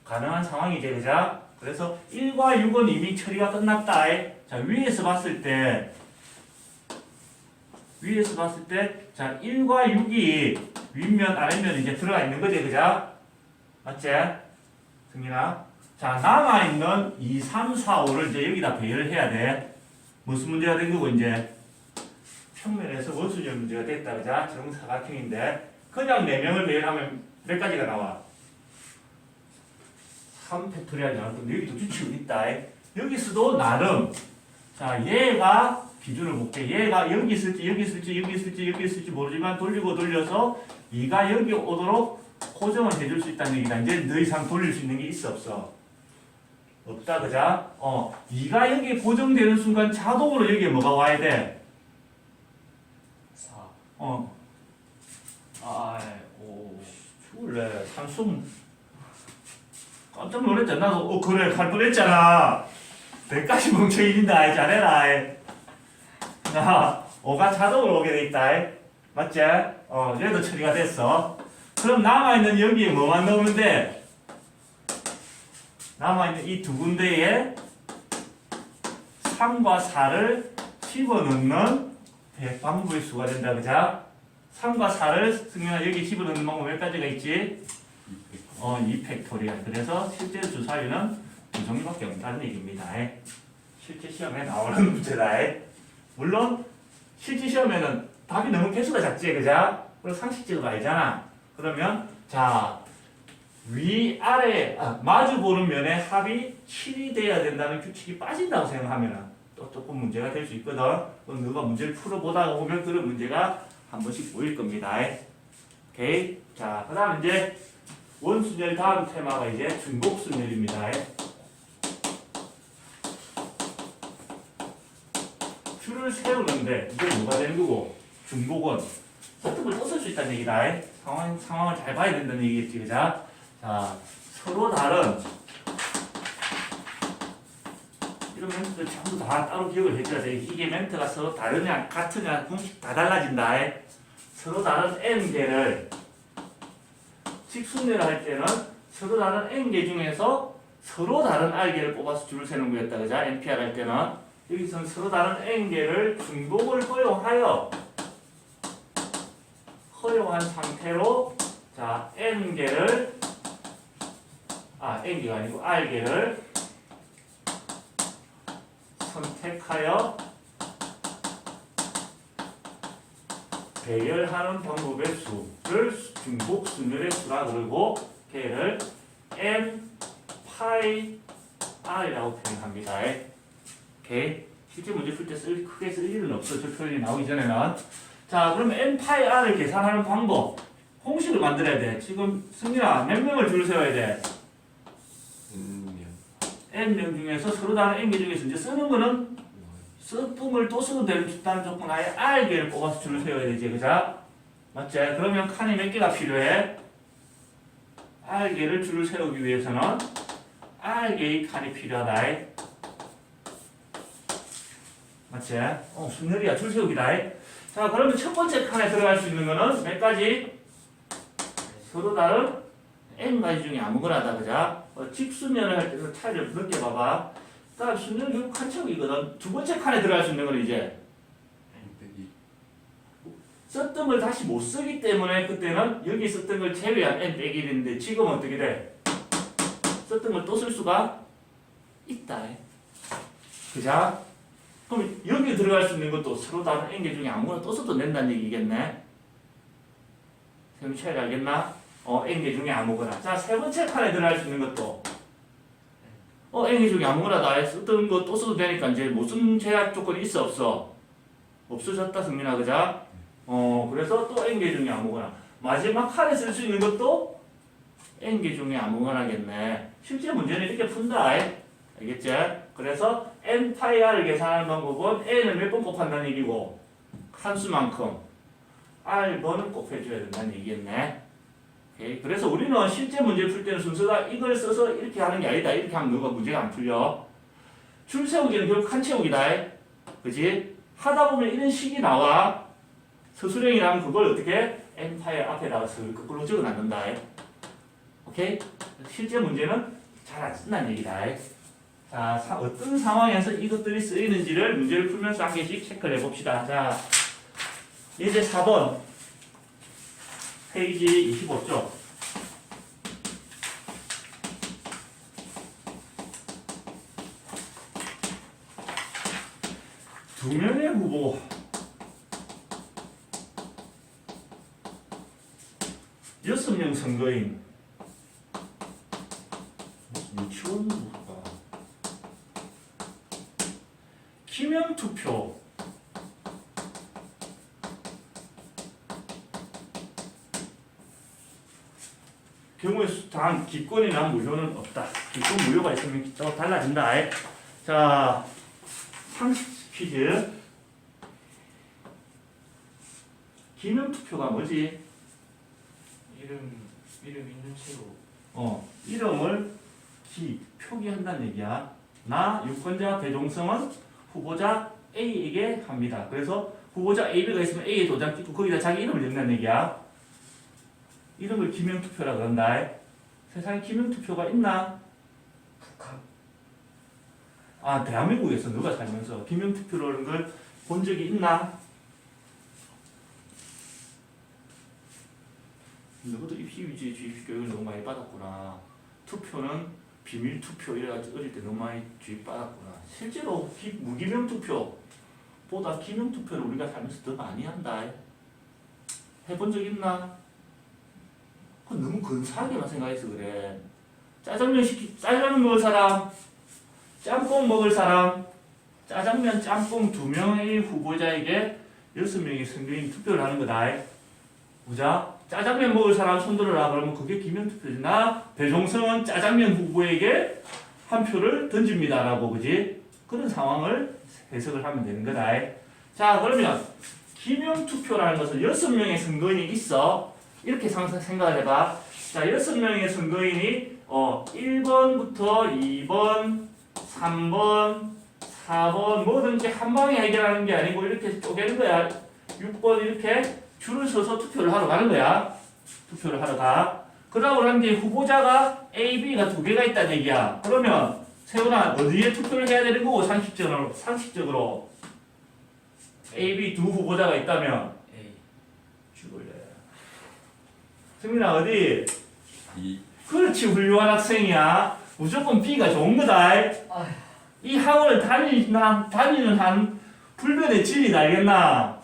Speaker 1: 가능한 상황이지. 그자? 그래서 1과 6은 이미 처리가 끝났다. 자, 위에서 봤을 때 자, 1과 6이 윗면 아랫면 이제 들어가 있는 거지. 그자? 맞지? 승민아? 자, 남아있는 2, 3, 4, 5를 이제 여기다 배열을 해야 돼. 무슨 문제가 된 거고 이제 평면에서 원순열 문제가 됐다. 그자? 정사각형인데 그냥 4명을 배열하면 몇 가지가 나와? 3팩토리얼 나올 건데 여기도 규칙이 있다. 여기서도 나름 자, 얘가 기준을 볼게. 얘가 여기 있을지 모르지만 돌려서 2가 여기 오도록 고정을 해줄 수 있다는 얘기다. 이제 더 이상 돌릴 수 있는 게 있어 없어? 없다. 그자? 2가 여기 고정되는 순간 자동으로 여기에 뭐가 와야 돼?
Speaker 2: 4.
Speaker 1: 5. 죽을래. 산숨. 깜짝 놀랐잖아. 나도 그래 갈 뻔했잖아. 100가지 멍청이진다. 잘해라. 자, 5가 자동으로 오게 돼 있다. 맞지? 얘도 처리가 됐어. 그럼 남아있는 여기에 뭐만 넣으면 돼? 남아있는 이 두 군데에 3과 4를 집어넣는 방법의 수가 된다. 그자? 3과 4를 승민아 여기 집어넣는 방법 몇 가지가 있지? 2팩토리얼. 그래서 실제 주사위는 두 종류밖에 없다는 얘기입니다. 실제 시험에 나오는 문제다. 물론 실제 시험에는 답이 너무 개수가 작지, 그자? 그럼 상식적으로 알잖아. 그러면 자 위아래 마주 보는 면의 합이 7이 돼야 된다는 규칙이 빠진다고 생각하면 또 조금 문제가 될 수 있거든. 그럼 너가 문제를 풀어보다가 보면 그런 문제가 한 번씩 보일 겁니다. 오케이. 자, 그다음 이제 원순열 다음 테마가 이제 중복순열입니다. 줄을 세우는데 이게 뭐가 되는 거고 중복은 서툴을 떠쓸 수 있다는 얘기다. 상황을 잘 봐야 된다는 얘기겠지, 그자? 자, 서로 다른 이런 멘트들 전부 다 따로 기억을 해줘야 돼. 이게 멘트가 서로 다르냐 같으냐 공식 다 달라진다. 서로 다른 n개를 직순례를 할 때는 서로 다른 n개 중에서 서로 다른 r개를 뽑아서 줄을 세는 거였다, 그자? NPR 할 때는 여기서는 서로 다른 n개를 중복을 허용한 상태로 자 n개를 n개가 아니고 r개를 선택하여 배열하는 방법의 수를 중복 순열의 수라 그러고 걔를 n 파이 r이라고 표현합니다. 오케이. 실제 문제 풀 때 크게 쓸 일은 없어. 저 표현이 나오기 전에는. 자, 그러면 n 파이 r을 계산하는 방법 공식을 만들어야 돼. 지금 승민아 몇 명을 줄 세워야 돼? n명 중에서 서로 다른 n개 중에서 이제 쓰는 거는 쓰음을 또 쓰도 된다는 조건 아예 r개를 뽑아서 줄을 세워야 되지, 그자? 맞지? 그러면 칸이 몇 개가 필요해? r개를 줄을 세우기 위해서는 r개의 칸이 필요하다. 맞지? 순열이야. 줄 세우기다. 자, 그러면 첫 번째 칸에 들어갈 수 있는 거는 몇 가지? 서로 다른 n가지 중에 아무거나다, 그자? 직순열을 할 때는 차이를 느껴봐봐. 다음 순열 결국 칸 채우기거든. 두 번째 칸에 들어갈 수 있는 건 이제 썼던 걸 다시 못 쓰기 때문에 그때는 여기 썼던 걸 제외한 n 빼기 1인데 지금은 어떻게 돼? 썼던 걸 또 쓸 수가 있다. 그자? 그럼 여기 들어갈 수 있는 것도 서로 다른 n개 중에 아무거나 또 써도 된다는 얘기겠네. 세미 차이를 알겠나? n개 중에 아무거나. 자, 세 번째 칸에 들어갈 수 있는 것도 n개 중에 아무거나 다 썼던 거 또 써도 되니까 이제 무슨 제약 조건이 있어 없어? 없어졌다, 승민아, 그자? 그래서 또 n개 중에 아무거나. 마지막 칸에 쓸 수 있는 것도 n개 중에 아무거나겠네. 실제 문제는 이렇게 푼다. 알겠지? 그래서 n 파이 r을 계산하는 방법은 n을 몇 번 곱한다는 얘기고 칸수만큼 r번은 곱해줘야 된다는 얘기겠네. 오케이. 그래서 우리는 실제 문제 풀 때는 순서가 이걸 써서 이렇게 하는 게 아니다. 이렇게 하면 너가 문제가 안 풀려. 줄 세우기는 결국 칸 채우기다. 그지? 하다 보면 이런 식이 나와. 서술형이라면 그걸 어떻게 n 파이 앞에다가 거꾸로 적어놨는다. 오케이? 실제 문제는 잘 안 쓴다는 얘기다. 자, 어떤 상황에서 이것들이 쓰이는지를 문제를 풀면서 한 개씩 체크를 해봅시다. 자, 이제 4번 페이지 25쪽. 두 명의 후보, 여섯 명 선거인, 유치원 후보가 기명 투표, 경우에 단 기권이나 무효는 없다. 기권 무효가 있으면 또 달라진다. 자, 상식 퀴즈. 기명 투표가 뭐지?
Speaker 2: 이름 있는 채로
Speaker 1: 이름을 표기한다는 얘기야. 나 유권자 배종성은 후보자 A에게 합니다. 그래서 후보자 A, B가 있으면 A에 도장 찍고 거기다 자기 이름을 넣는다는 얘기야. 이름을 기명투표라고 한다. 세상에 기명투표가 있나?
Speaker 2: 북한
Speaker 1: 대한민국에서 누가 살면서 기명투표라는 걸 본 적이 있나? 너도 입시 주입식 교육을 너무 많이 받았구나. 투표는 비밀 투표 이래가지고 어릴 때 너무 많이 주입 받았구나. 실제로 무기명 투표보다 기명 투표를 우리가 살면서 더 많이 한다. 해본 적 있나? 그건 너무 근사하게만 생각해서 그래. 짜장면 먹을 사람, 짬뽕 먹을 사람, 짜장면, 짬뽕 2명의 후보자에게 6명의 선거인이 투표를 하는 거다. 보자. 짜장면 먹을 사람 손들어라. 그러면 그게 기명투표지. 나 배종성은 짜장면 후보에게 한 표를 던집니다. 라고, 그지? 그런 상황을 해석을 하면 되는 거다. 자, 그러면 기명투표라는 것은 6명의 선거인이 있어. 이렇게 생각을 해봐. 자, 6명의 선거인이 1번부터 2번, 3번, 4번 뭐든지 한 방에 해결하는 게 아니고 이렇게 쪼개는 거야. 6번 이렇게 줄을 서서 투표를 하러 가는 거야. 투표를 하러 가. 그러고 난 뒤에 후보자가 A, B가 2개가 있다는 얘기야. 그러면 세훈아 어디에 투표를 해야 되는 거고 상식적으로 A, B 두 후보자가 있다면
Speaker 2: A.
Speaker 1: 죽을래. 승민아 어디?
Speaker 3: 2.
Speaker 1: 그렇지 훌륭한 학생이야. 무조건 B가 좋은 거다. 이 학원을 다니는 한 불변의 진리다. 알겠나?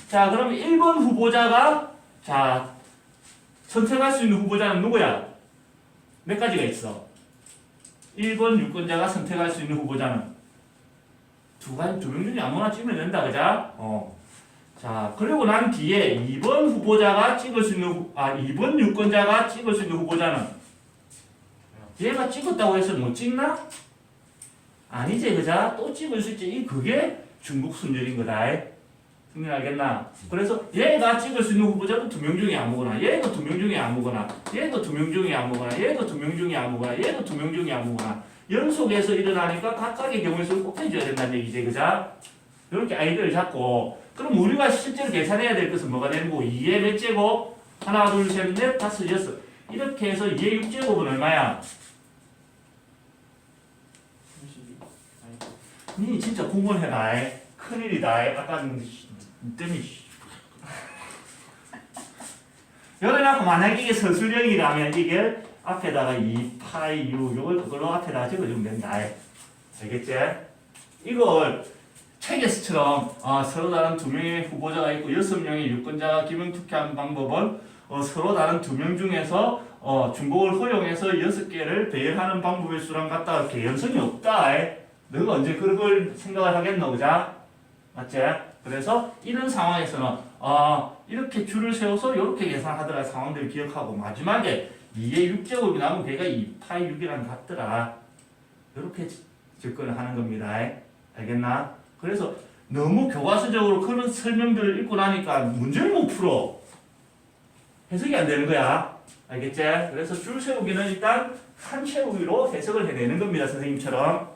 Speaker 1: 자, 그럼 1번 후보자가 자 선택할 수 있는 후보자는 누구야? 몇 가지가 있어? 1번 유권자가 선택할 수 있는 후보자는 2명 중에 아무나 찍으면 된다. 그자? 자, 그리고 난 뒤에 2번 후보자가 찍을 수 있는 2번 유권자가 찍을 수 있는 후보자는 얘가 찍었다고 해서 못 찍나? 아니지, 그자? 또 찍을 수 있지. 그게 중국 순열인 거다. 승리 알겠나? 그래서 얘가 찍을 수 있는 후보자는 2명 중에 아무거나, 얘도 2명 중에 아무거나, 얘도 2명 중에 아무거나, 얘도 2명 중에 아무거나, 얘도 2명 중에 아무거나 연속해서 일어나니까 각각의 경우의 수를 꼭 해줘야 된다는 얘기지, 그자? 이렇게 아이디어를 잡고 그럼 우리가 실제로 계산해야 될 것은 뭐가 되는 거고 2의 몇 제곱? 하나, 둘, 셋, 넷, 다섯, 여섯 이렇게 해서 2의 6제곱은 얼마야?
Speaker 2: 32.
Speaker 1: 니 진짜 공부를 해라. 큰일이다. 아까는 때문에 여기다가 만약에 이게 서술형이라면 이게 앞에다가 2파이 6 요걸 그걸로 앞에다가 적어주면 된다. 알겠지? 이걸 책에서처럼 서로 다른 2명의 후보자가 있고 6명의 유권자가 기명투표하는 방법은 서로 다른 2명 중에서 중복을 허용해서 6개를 배열하는 방법의 수랑 같다. 개연성이 없다. 너가 언제 그런 걸 생각을 하겠노? 그자? 맞지? 그래서 이런 상황에서는 이렇게 줄을 세워서 이렇게 계산하더라 상황들을 기억하고 마지막에 2의 6제곱이 나오면 걔가 2파이 6이랑 같더라. 이렇게 접근을 하는 겁니다. 알겠나? 그래서 너무 교과서적으로 그런 설명들을 읽고 나니까 문제를 못 풀어. 해석이 안 되는 거야. 알겠지? 그래서 줄 세우기는 일단 한 세우기로 해석을 해내는 겁니다. 선생님처럼.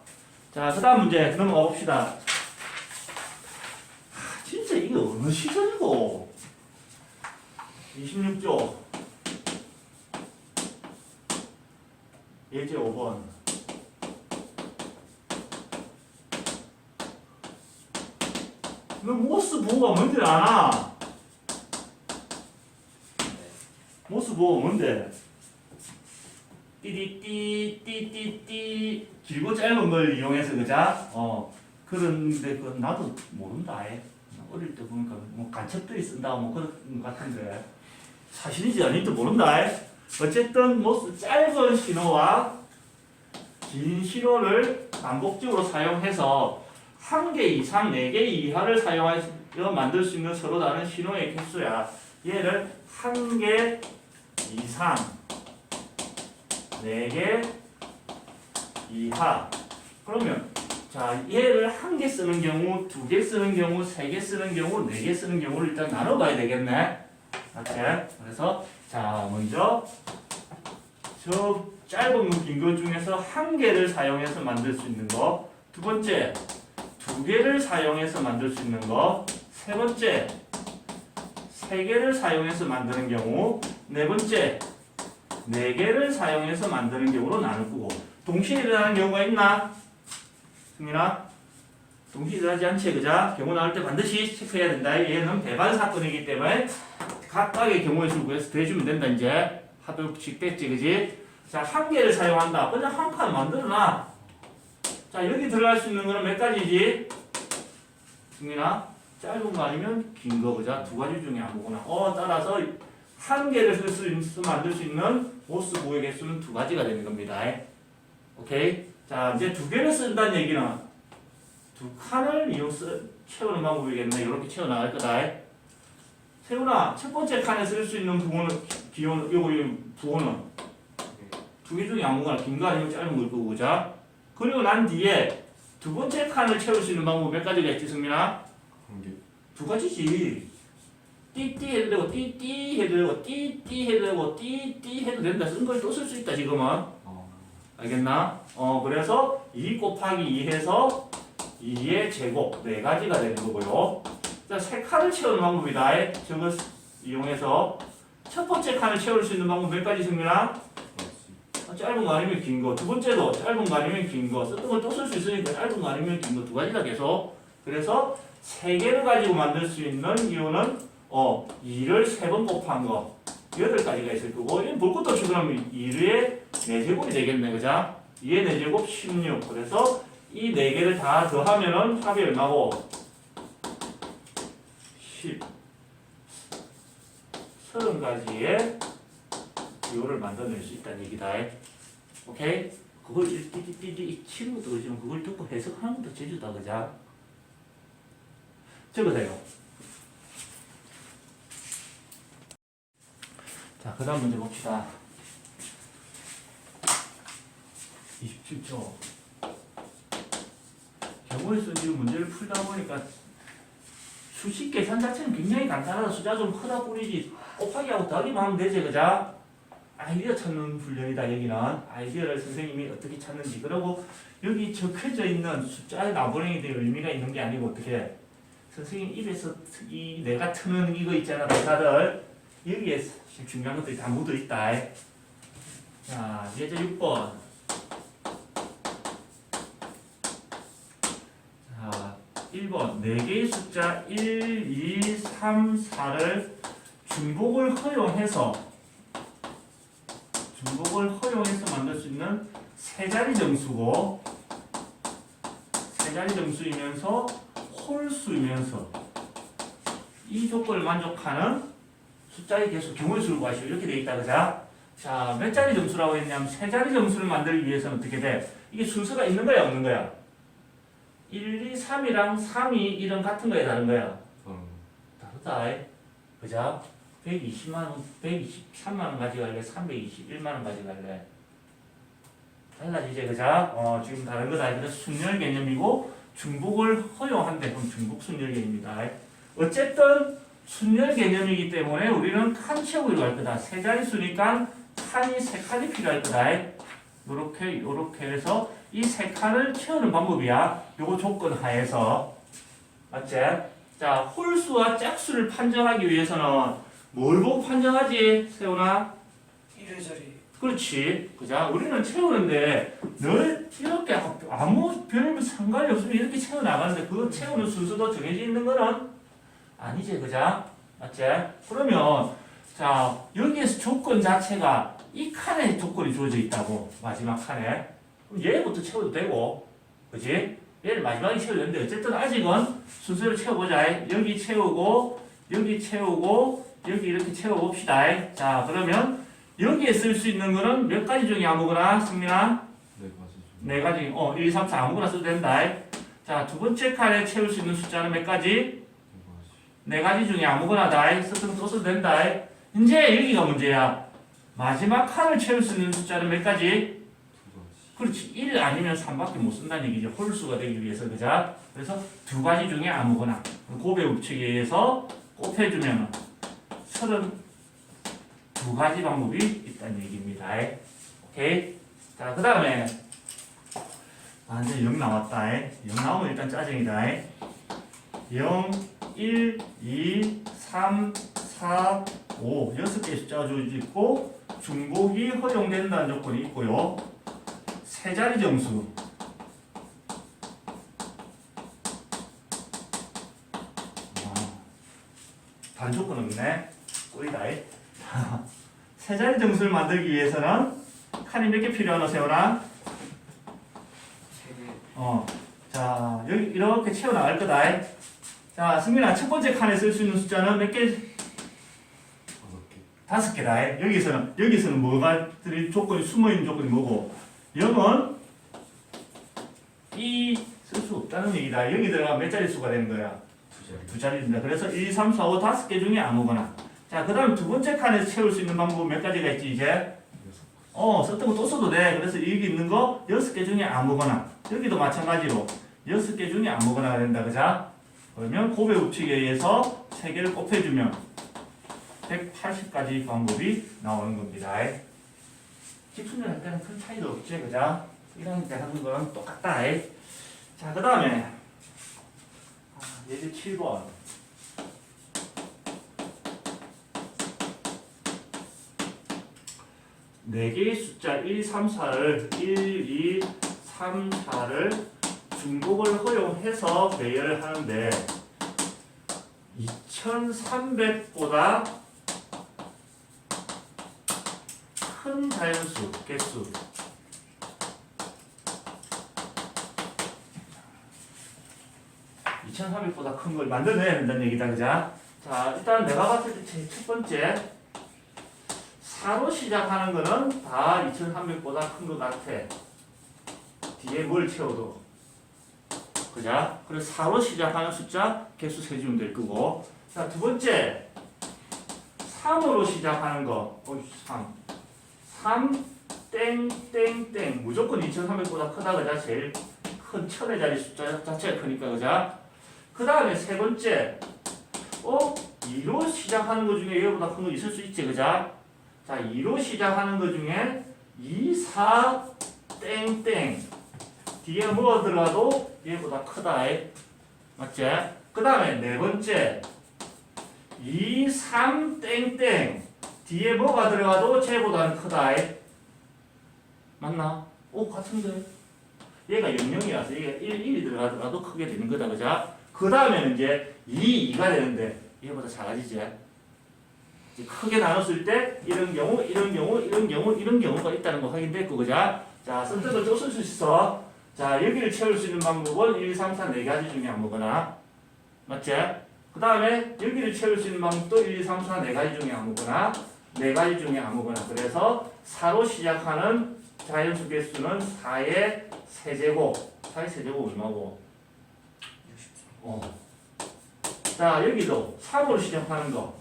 Speaker 1: 자, 그 다음 문제 넘어가 봅시다. 진짜 이게 어느 시절이고 26조 예제 5번 너 모스 보호가 뭔지 아나? 모스 보호가 뭔데? 띠띠띠띠띠띠 길고 짧은 걸 이용해서 그자? 그런데 그 나도 모른다. 어릴 때 보니까 뭐 간첩들이 쓴다 뭐 그런 것 같은데 사실인지 아닌지 모른다. 어쨌든 모스 짧은 신호와 긴 신호를 반복적으로 사용해서 1개 이상 4개 이하를 사용하여 만들 수 있는 서로 다른 신호의 개수야. 얘를 1개 이상 4개 이하. 그러면 자 얘를 1개 쓰는 경우, 2개 쓰는 경우, 3개 쓰는 경우, 4개 쓰는 경우를 일단 나눠봐야 되겠네. 맞지? 그래서 자 먼저 저 짧은 거, 긴 거 중에서 1개를 사용해서 만들 수 있는 거. 두 번째 2개를 사용해서 만들 수 있는 거. 세 번째 3개를 사용해서 만드는 경우. 네 번째 4개를 사용해서 만드는 경우로 나눌 거고. 동시에 일어나는 경우가 있나? 승민아? 동시에 하지 않지, 그자? 경우 나올 때 반드시 체크해야 된다. 얘는 배반 사건이기 때문에 각각의 경우의 수 구해서 대주면 된다, 이제. 하도씩 됐지, 그지? 자, 한 개를 사용한다. 그냥 한 칸 만들어놔. 자, 여기 들어갈 수 있는 거는 몇 가지지? 승민아, 짧은 거 아니면 긴 거, 그자? 두 가지 중에 아무거나. 따라서 한 개를 만들 수 있는 모스 구의 개수는 두 가지가 되는 겁니다. 오케이? 자, 이제 두 개를 쓴다는 얘기는 두 칸을 채우는 방법이겠네. 이렇게 채워나갈 거다. 세훈아, 첫 번째 칸에 쓸 수 있는 부호는, 부호는 두 개 중에 아무거나 긴 거 아니면 짧은 걸 거고, 자. 그리고 난 뒤에 두 번째 칸을 채울 수 있는 방법 몇 가지가 있지, 승민아?
Speaker 3: 한 개.
Speaker 1: 두 가지지. 띠띠 해도 되고, 띠띠 해도 되고, 띠띠 해도 되고, 띠띠 해도 된다. 쓴 걸 또 쓸 수 있다, 지금은. 알겠나? 그래서 2 곱하기 2 해서 2의 제곱, 네 가지가 되는 거고요. 자, 세 칸을 채우는 방법이다. 저거 이용해서 첫 번째 칸을 채울 수 있는 방법 몇 가지, 승민아? 짧은 거 아니면 긴 거. 두 번째도 짧은 거 아니면 긴 거. 썼던 걸 또 쓸 수 있으니까 짧은 거 아니면 긴 거 두 가지다 계속. 그래서 세 개를 가지고 만들 수 있는 이유는 2를 3번 곱한 거 8가지가 있을 거고, 이건 볼 것도 없이 그러면 2의 4제곱이 되겠네, 그자? 2의 4제곱 16. 그래서 이 4개를 다 더하면은 합이 얼마고? 10. 30가지의 비호를 만들어낼 수 있다는 얘기다. 오케이? 그걸 띠띠띠띠 치는 것도 그렇지만 그걸 듣고 해석하는 것도 제주다, 그자? 적으세요. 자, 그 다음 문제 봅시다. 27초. 경우의 수 지금 문제를 풀다 보니까 수식 계산 자체는 굉장히 간단하다. 숫자 좀 크다 뿐이지. 곱하기하고 더하기만 하면 되지, 그자? 아이디어 찾는 훈련이다, 여기는. 아이디어를 선생님이 어떻게 찾는지. 그리고 여기 적혀져 있는 숫자의 나부랭이 될 의미가 있는 게 아니고, 어떻게 선생님 입에서 이 내가 트는 이거 있잖아, 대사들. 여기에 사실 중요한 것들이 다 묻어 있다. 자, 이제 6번. 자, 1번. 4개의 숫자 1, 2, 3, 4를 중복을 허용해서 만들 수 있는 세 자리 정수고, 세 자리 정수이면서 홀수이면서 이 조건을 만족하는 숫자의 개수, 경우의 수를 구하시오. 이렇게 되어 있다, 그자? 자, 몇 자리 정수라고 했냐면 세 자리 정수를 만들기 위해서는 어떻게 돼? 이게 순서가 있는 거야, 없는 거야? 1, 2, 3이랑 3, 2, 1은 같은 거야, 다른 거야? 다르다, 그자? 120만원, 123만원 가져갈래? 321만원 가져갈래? 달라지지, 그자? 지금 다른 거다. 그래서 순열 개념이고, 중복을 허용한대. 그럼 중복 순열 개념이다. 어쨌든, 순열 개념이기 때문에 우리는 칸 채우기로 할 거다. 세 자릿수니까 칸이 3칸이 필요할 거다. 요렇게 해서 이 3칸을 채우는 방법이야. 요거 조건 하에서. 맞지? 자, 홀수와 짝수를 판정하기 위해서는 뭘 보고 판정하지, 세훈아?
Speaker 2: 1의 자리.
Speaker 1: 그렇지. 그자? 우리는 채우는데 늘 이렇게 아무 별 상관이 없으면 이렇게 채워나가는데 그 채우는 순서도 정해져 있는 거는 아니지, 그자? 맞지? 그러면, 자, 여기에서 조건 자체가 이 칸에 조건이 주어져 있다고, 마지막 칸에. 그럼 얘부터 채워도 되고, 그지? 얘를 마지막에 채워도 되는데, 어쨌든 아직은 순서를 채워보자. 여기 채우고, 여기 채우고, 여기 이렇게 채워봅시다. 자, 그러면 여기에 쓸 수 있는 거는 몇 가지 중에 아무거나, 승민아? 네 가지. 1, 2, 3, 4 아무거나 써도 된다. 자, 두 번째 칸에 채울 수 있는 숫자는 몇 가지? 4가지 중에 아무거나 다 써도 된다. 이제 여기가 문제야. 마지막 칸을 채울 수 있는 숫자는 몇 가지? 그렇지. 1 아니면 3밖에 못 쓴다는 얘기죠. 홀수가 되기 위해서, 그자? 그래서 2가지 중에 아무거나. 곱의 법칙에 의해서 곱해주면 32가지 방법이 있다는 얘기입니다. 오케이? 자, 그 다음에 이제 0 나왔다. 0 나오면 일단 짜증이다. 0, 1, 2, 3, 4, 5 6개의 숫자가 주어져 있고 중복이 허용된다는 조건이 있고요. 세 자리 정수 되겠네. 꿀이다. 세 자리 정수를 만들기 위해서는 칸이 몇 개 필요하노, 세훈아?
Speaker 2: 3개.
Speaker 1: 자, 여기 이렇게 채워나갈 거다. 자, 승민아, 첫 번째 칸에 쓸 수 있는 숫자는 몇 개?
Speaker 3: 5개.
Speaker 1: 5개다. 여기서는 뭐가 조건이 숨어있는 조건이 뭐고? 0은 쓸 수 없다는 얘기다. 여기 들어가면 몇 자리 수가 되는 거야?
Speaker 3: 2자리.
Speaker 1: 2자리입니다. 그래서 1, 2, 3, 4, 5, 5개 중에 아무거나. 자, 그 다음 두 번째 칸에서 채울 수 있는 방법은 몇 가지가 있지, 이제?
Speaker 3: 6.
Speaker 1: 썼던 거 또 써도 돼. 그래서 여기 있는 거 6개 중에 아무거나. 여기도 마찬가지로 6개 중에 아무거나가 된다. 그자? 그러면 곱의 법칙에 의해서 3개를 곱해주면 180까지 방법이 나오는 겁니다. 직순열 할 때는 큰 차이도 없지. 그자? 1학년 때 하는 거랑 똑같다. 자, 그 다음에 예제 7번. 네 개의 숫자 1, 3, 4를 1, 2, 3, 4를 중복을 허용해서 배열을 하는데 2300보다 큰 자연수, 개수 2300보다 큰 걸 만들어내야 된다는 얘기다. 그자? 자, 일단 내가 봤을 때 제 첫 번째 4로 시작하는 거는 다 2300보다 큰 것 같아. 뒤에 뭘 채워도. 그자? 그래서 4로 시작하는 숫자 개수 세주면 될 거고. 자, 두 번째 3으로 시작하는 거. 3 땡땡땡 무조건 2300보다 크다. 그자? 제일 큰 천의 자리 숫자 자체가 크니까. 그자? 그 다음에 세 번째 2로 시작하는 것 중에 얘보다 큰 거 있을 수 있지. 그자? 자, 2로 시작하는 것 중에 2, 4, 땡땡 뒤에 뭐가 들어가도 얘보다 크다. 맞지? 그 다음에 네 번째 2, 3, 땡땡 뒤에 뭐가 들어가도 쟤보다는 크다. 맞나? 같은데? 얘가 00이라서 얘가 1이 들어가더라도 크게 되는 거다. 그죠? 그 다음에는 이제 2, 2가 되는데 얘보다 작아지지? 크게 나눴을 때 이런 경우, 이런 경우, 이런 경우, 이런 경우가 있다는 거 확인됐고, 그죠? 자, 선택을 또 쓸 수 있어. 자, 여기를 채울 수 있는 방법은 1, 3, 4, 4가지 중에 아무거나. 맞지? 그 다음에 여기를 채울 수 있는 방법도 1, 2, 3, 4, 4가지 중에 아무거나. 4가지 중에 아무거나. 그래서 4로 시작하는 자연수 개수는 4의 세제곱. 4의 세제곱 얼마고? 자, 여기도 3으로 시작하는 거.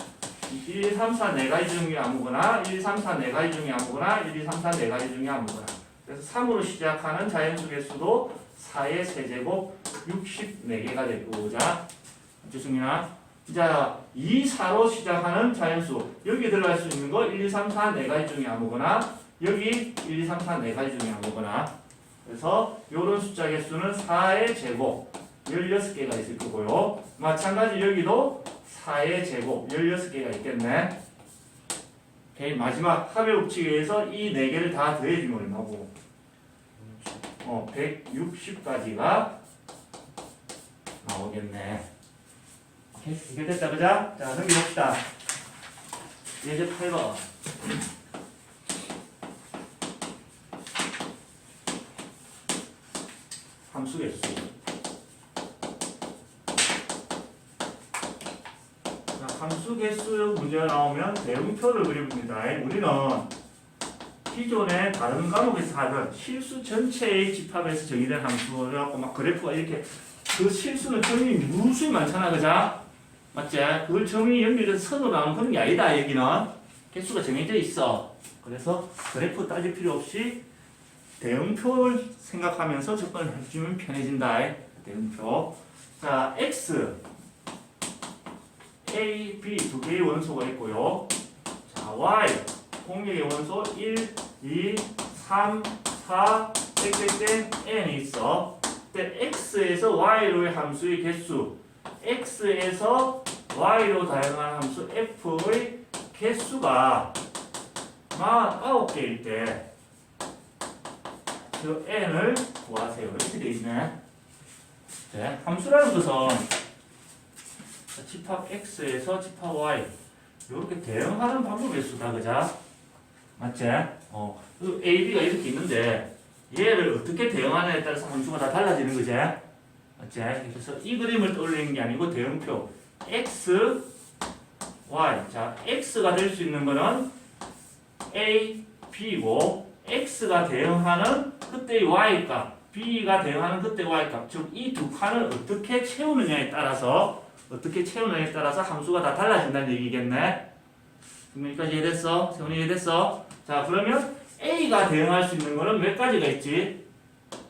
Speaker 1: 1, 2, 3, 4, 4가지 중에 아무거나 1, 2, 3, 4, 4가지 중에 아무거나 1, 2, 3, 4, 4가지 중에 아무거나. 그래서 3으로 시작하는 자연수 개수도 4의 세제곱 64개가 될 거자. 좋습니다. 자, 2, 4로 시작하는 자연수 여기 들어갈 수 있는 거 1, 2, 3, 4, 4가지 중에 아무거나 여기 1, 2, 3, 4, 4가지 중에 아무거나. 그래서 요런 숫자 개수는 4의 제곱 16개가 있을 거고요. 마찬가지 여기도 4의 제곱 16개가 있겠네. 오케이, 마지막 합의 법칙에 의해서 이 4개를 다 더해주면 얼마고? 160까지가 나오겠네. 오케이, 이게 됐다. 그자? 자, 넘겨봅시다. 예제 8번. 함수 개수. 함수 개수 문제가 나오면 대응표를 그려봅니다. 우리는 기존에 다른 과목에서 하던 실수 전체의 집합에서 정의된 함수를 갖고 막 그래프가 이렇게 그 실수는 정의 무수히 많잖아. 그자? 맞지? 그걸 정의 연결해서 선으로 나오는 그런 게 아니다. 여기는 개수가 정해져 있어. 그래서 그래프 따질 필요 없이 대응표를 생각하면서 접근을 해주면 편해진다. 대응표. 자, x A, B 두 개의 원소가 있고요. 자, Y 공역의 원소 1, 2, 3, 4, 땡땡땡 N이 있어. 근데 X에서 Y로의 함수의 개수, X에서 Y로 다양한 함수 F의 개수가 49개일 때 그 N을 구하세요. 이렇게 돼 있네. 네, 함수라는 것은 집합 X에서 집합 Y 이렇게 대응하는 방법의 수다, 그자? 맞지? 그 A, B가 이렇게 있는데 얘를 어떻게 대응하느냐에 따라서 함수가 다 달라지는 거지? 맞지? 그래서 이 그림을 떠올리는 게 아니고 대응표 x, y. 자, x가 될 수 있는 거는 A, B고 x가 대응하는 그때의 y 값, b가 대응하는 그때의 y 값, 즉 이 두 칸을 어떻게 채우느냐에 따라서 함수가 다 달라진다는 얘기겠네. 여기까지 이해됐어? 세훈이 이해됐어? 자, 그러면 A가 대응할 수 있는 거는 몇 가지가 있지?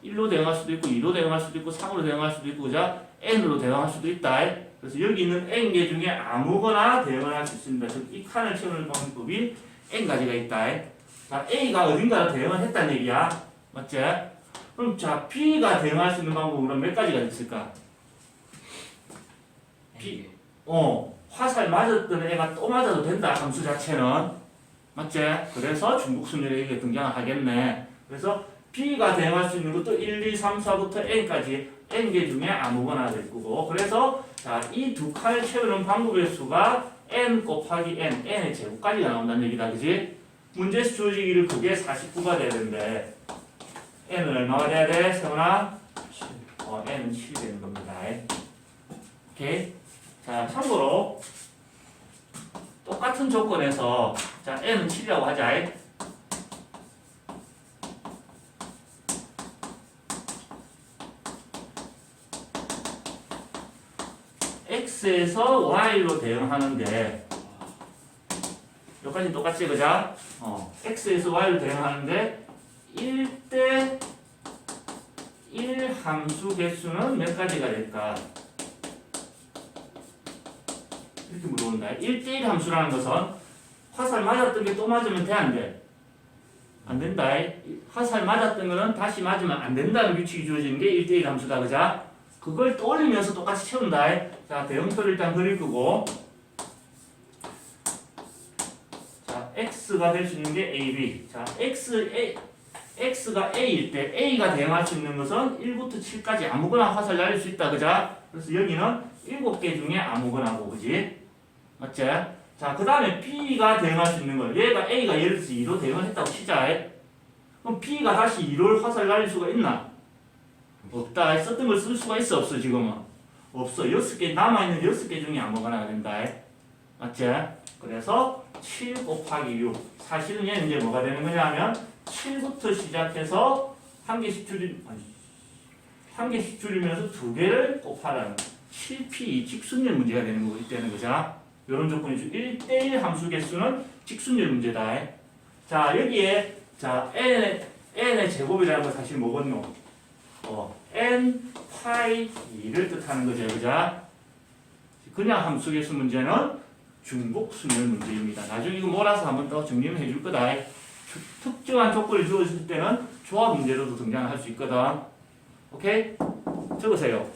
Speaker 1: 1로 대응할 수도 있고 2로 대응할 수도 있고 3으로 대응할 수도 있고 그죠? N으로 대응할 수도 있다. 그래서 여기 있는 N개 중에 아무거나 대응을 할 수 있습니다. 즉 이 칸을 채우는 방법이 N가지가 있다. 자, A가 어딘가로 대응을 했다는 얘기야. 맞지? 그럼 자, B가 대응할 수 있는 방법은 몇 가지가 있을까?
Speaker 2: B.
Speaker 1: 화살 맞았던 애가 또 맞아도 된다. 함수 자체는. 맞지? 그래서 중복순열에 이게 등장을 하겠네. 그래서 B가 대응할 수 있는 것도 1, 2, 3, 4부터 N까지 N개 중에 아무거나 될 거고. 그래서 자, 이 두 칸을 채우는 방법의 수가 N 곱하기 N, N의 제곱까지가 나온다는 얘기다. 그지? 문제에서 주어지기를 그게 49가 돼야 되는데 N은 얼마가 돼야 돼? 세훈아? N은 7이 되는 겁니다. 오케이? 자, 참고로 똑같은 조건에서 자, N은 7이라고 하자. X에서 Y로 대응하는데 여기까지 똑같지, 그자? X에서 Y로 대응하는데 1대 1 함수 개수는 몇 가지가 될까? 이렇게 물어본다. 1대1 함수라는 것은 화살 맞았던 게 또 맞으면 돼, 안 돼? 안 된다. 화살 맞았던 거는 다시 맞으면 안 된다는 규칙이 주어지는 게 1대1 함수다, 그자? 그걸 떠올리면서 똑같이 채운다. 자, 대응표를 일단 그릴 거고. 자, X가 될 수 있는 게 A, B. 자, X가 A일 때 A가 대응할 수 있는 것은 1부터 7까지 아무거나 화살 날릴 수 있다, 그자? 그래서 여기는 7개 중에 아무거나고, 그지? 맞지? 자, 그 다음에 B가 대응할 수 있는 걸. 얘가 A가 예를 들어서 2로 대응을 했다고 치자. 그럼 B가 다시 2로 화살 날릴 수가 있나? 없다. 썼던 걸 쓸 수가 있어, 없어, 지금은? 없어. 6개, 남아있는 6개 중에 아무거나 된다. 맞지? 그래서 7 곱하기 6. 사실은 얘는 이제 뭐가 되는 거냐 하면 7부터 시작해서 한 개씩 줄이면서 두 개를 곱하라는 7p 직순열 문제가 되는 거기 때문에 그죠? 이런 조건이죠. 1대1 함수 개수는 직순열 문제다. 자, 여기에 자 n의 제곱이라는 건 사실 뭐겠노? n 파이 2를 뜻하는 거죠, 그죠? 그냥 함수 개수 문제는 중복 순열 문제입니다. 나중에 이거 몰아서 한번 더 정리를 해줄 거다. 특정한 조건을 주어졌을 때는 조합 문제로도 등장할 수 있거든. 오케이? 적으세요.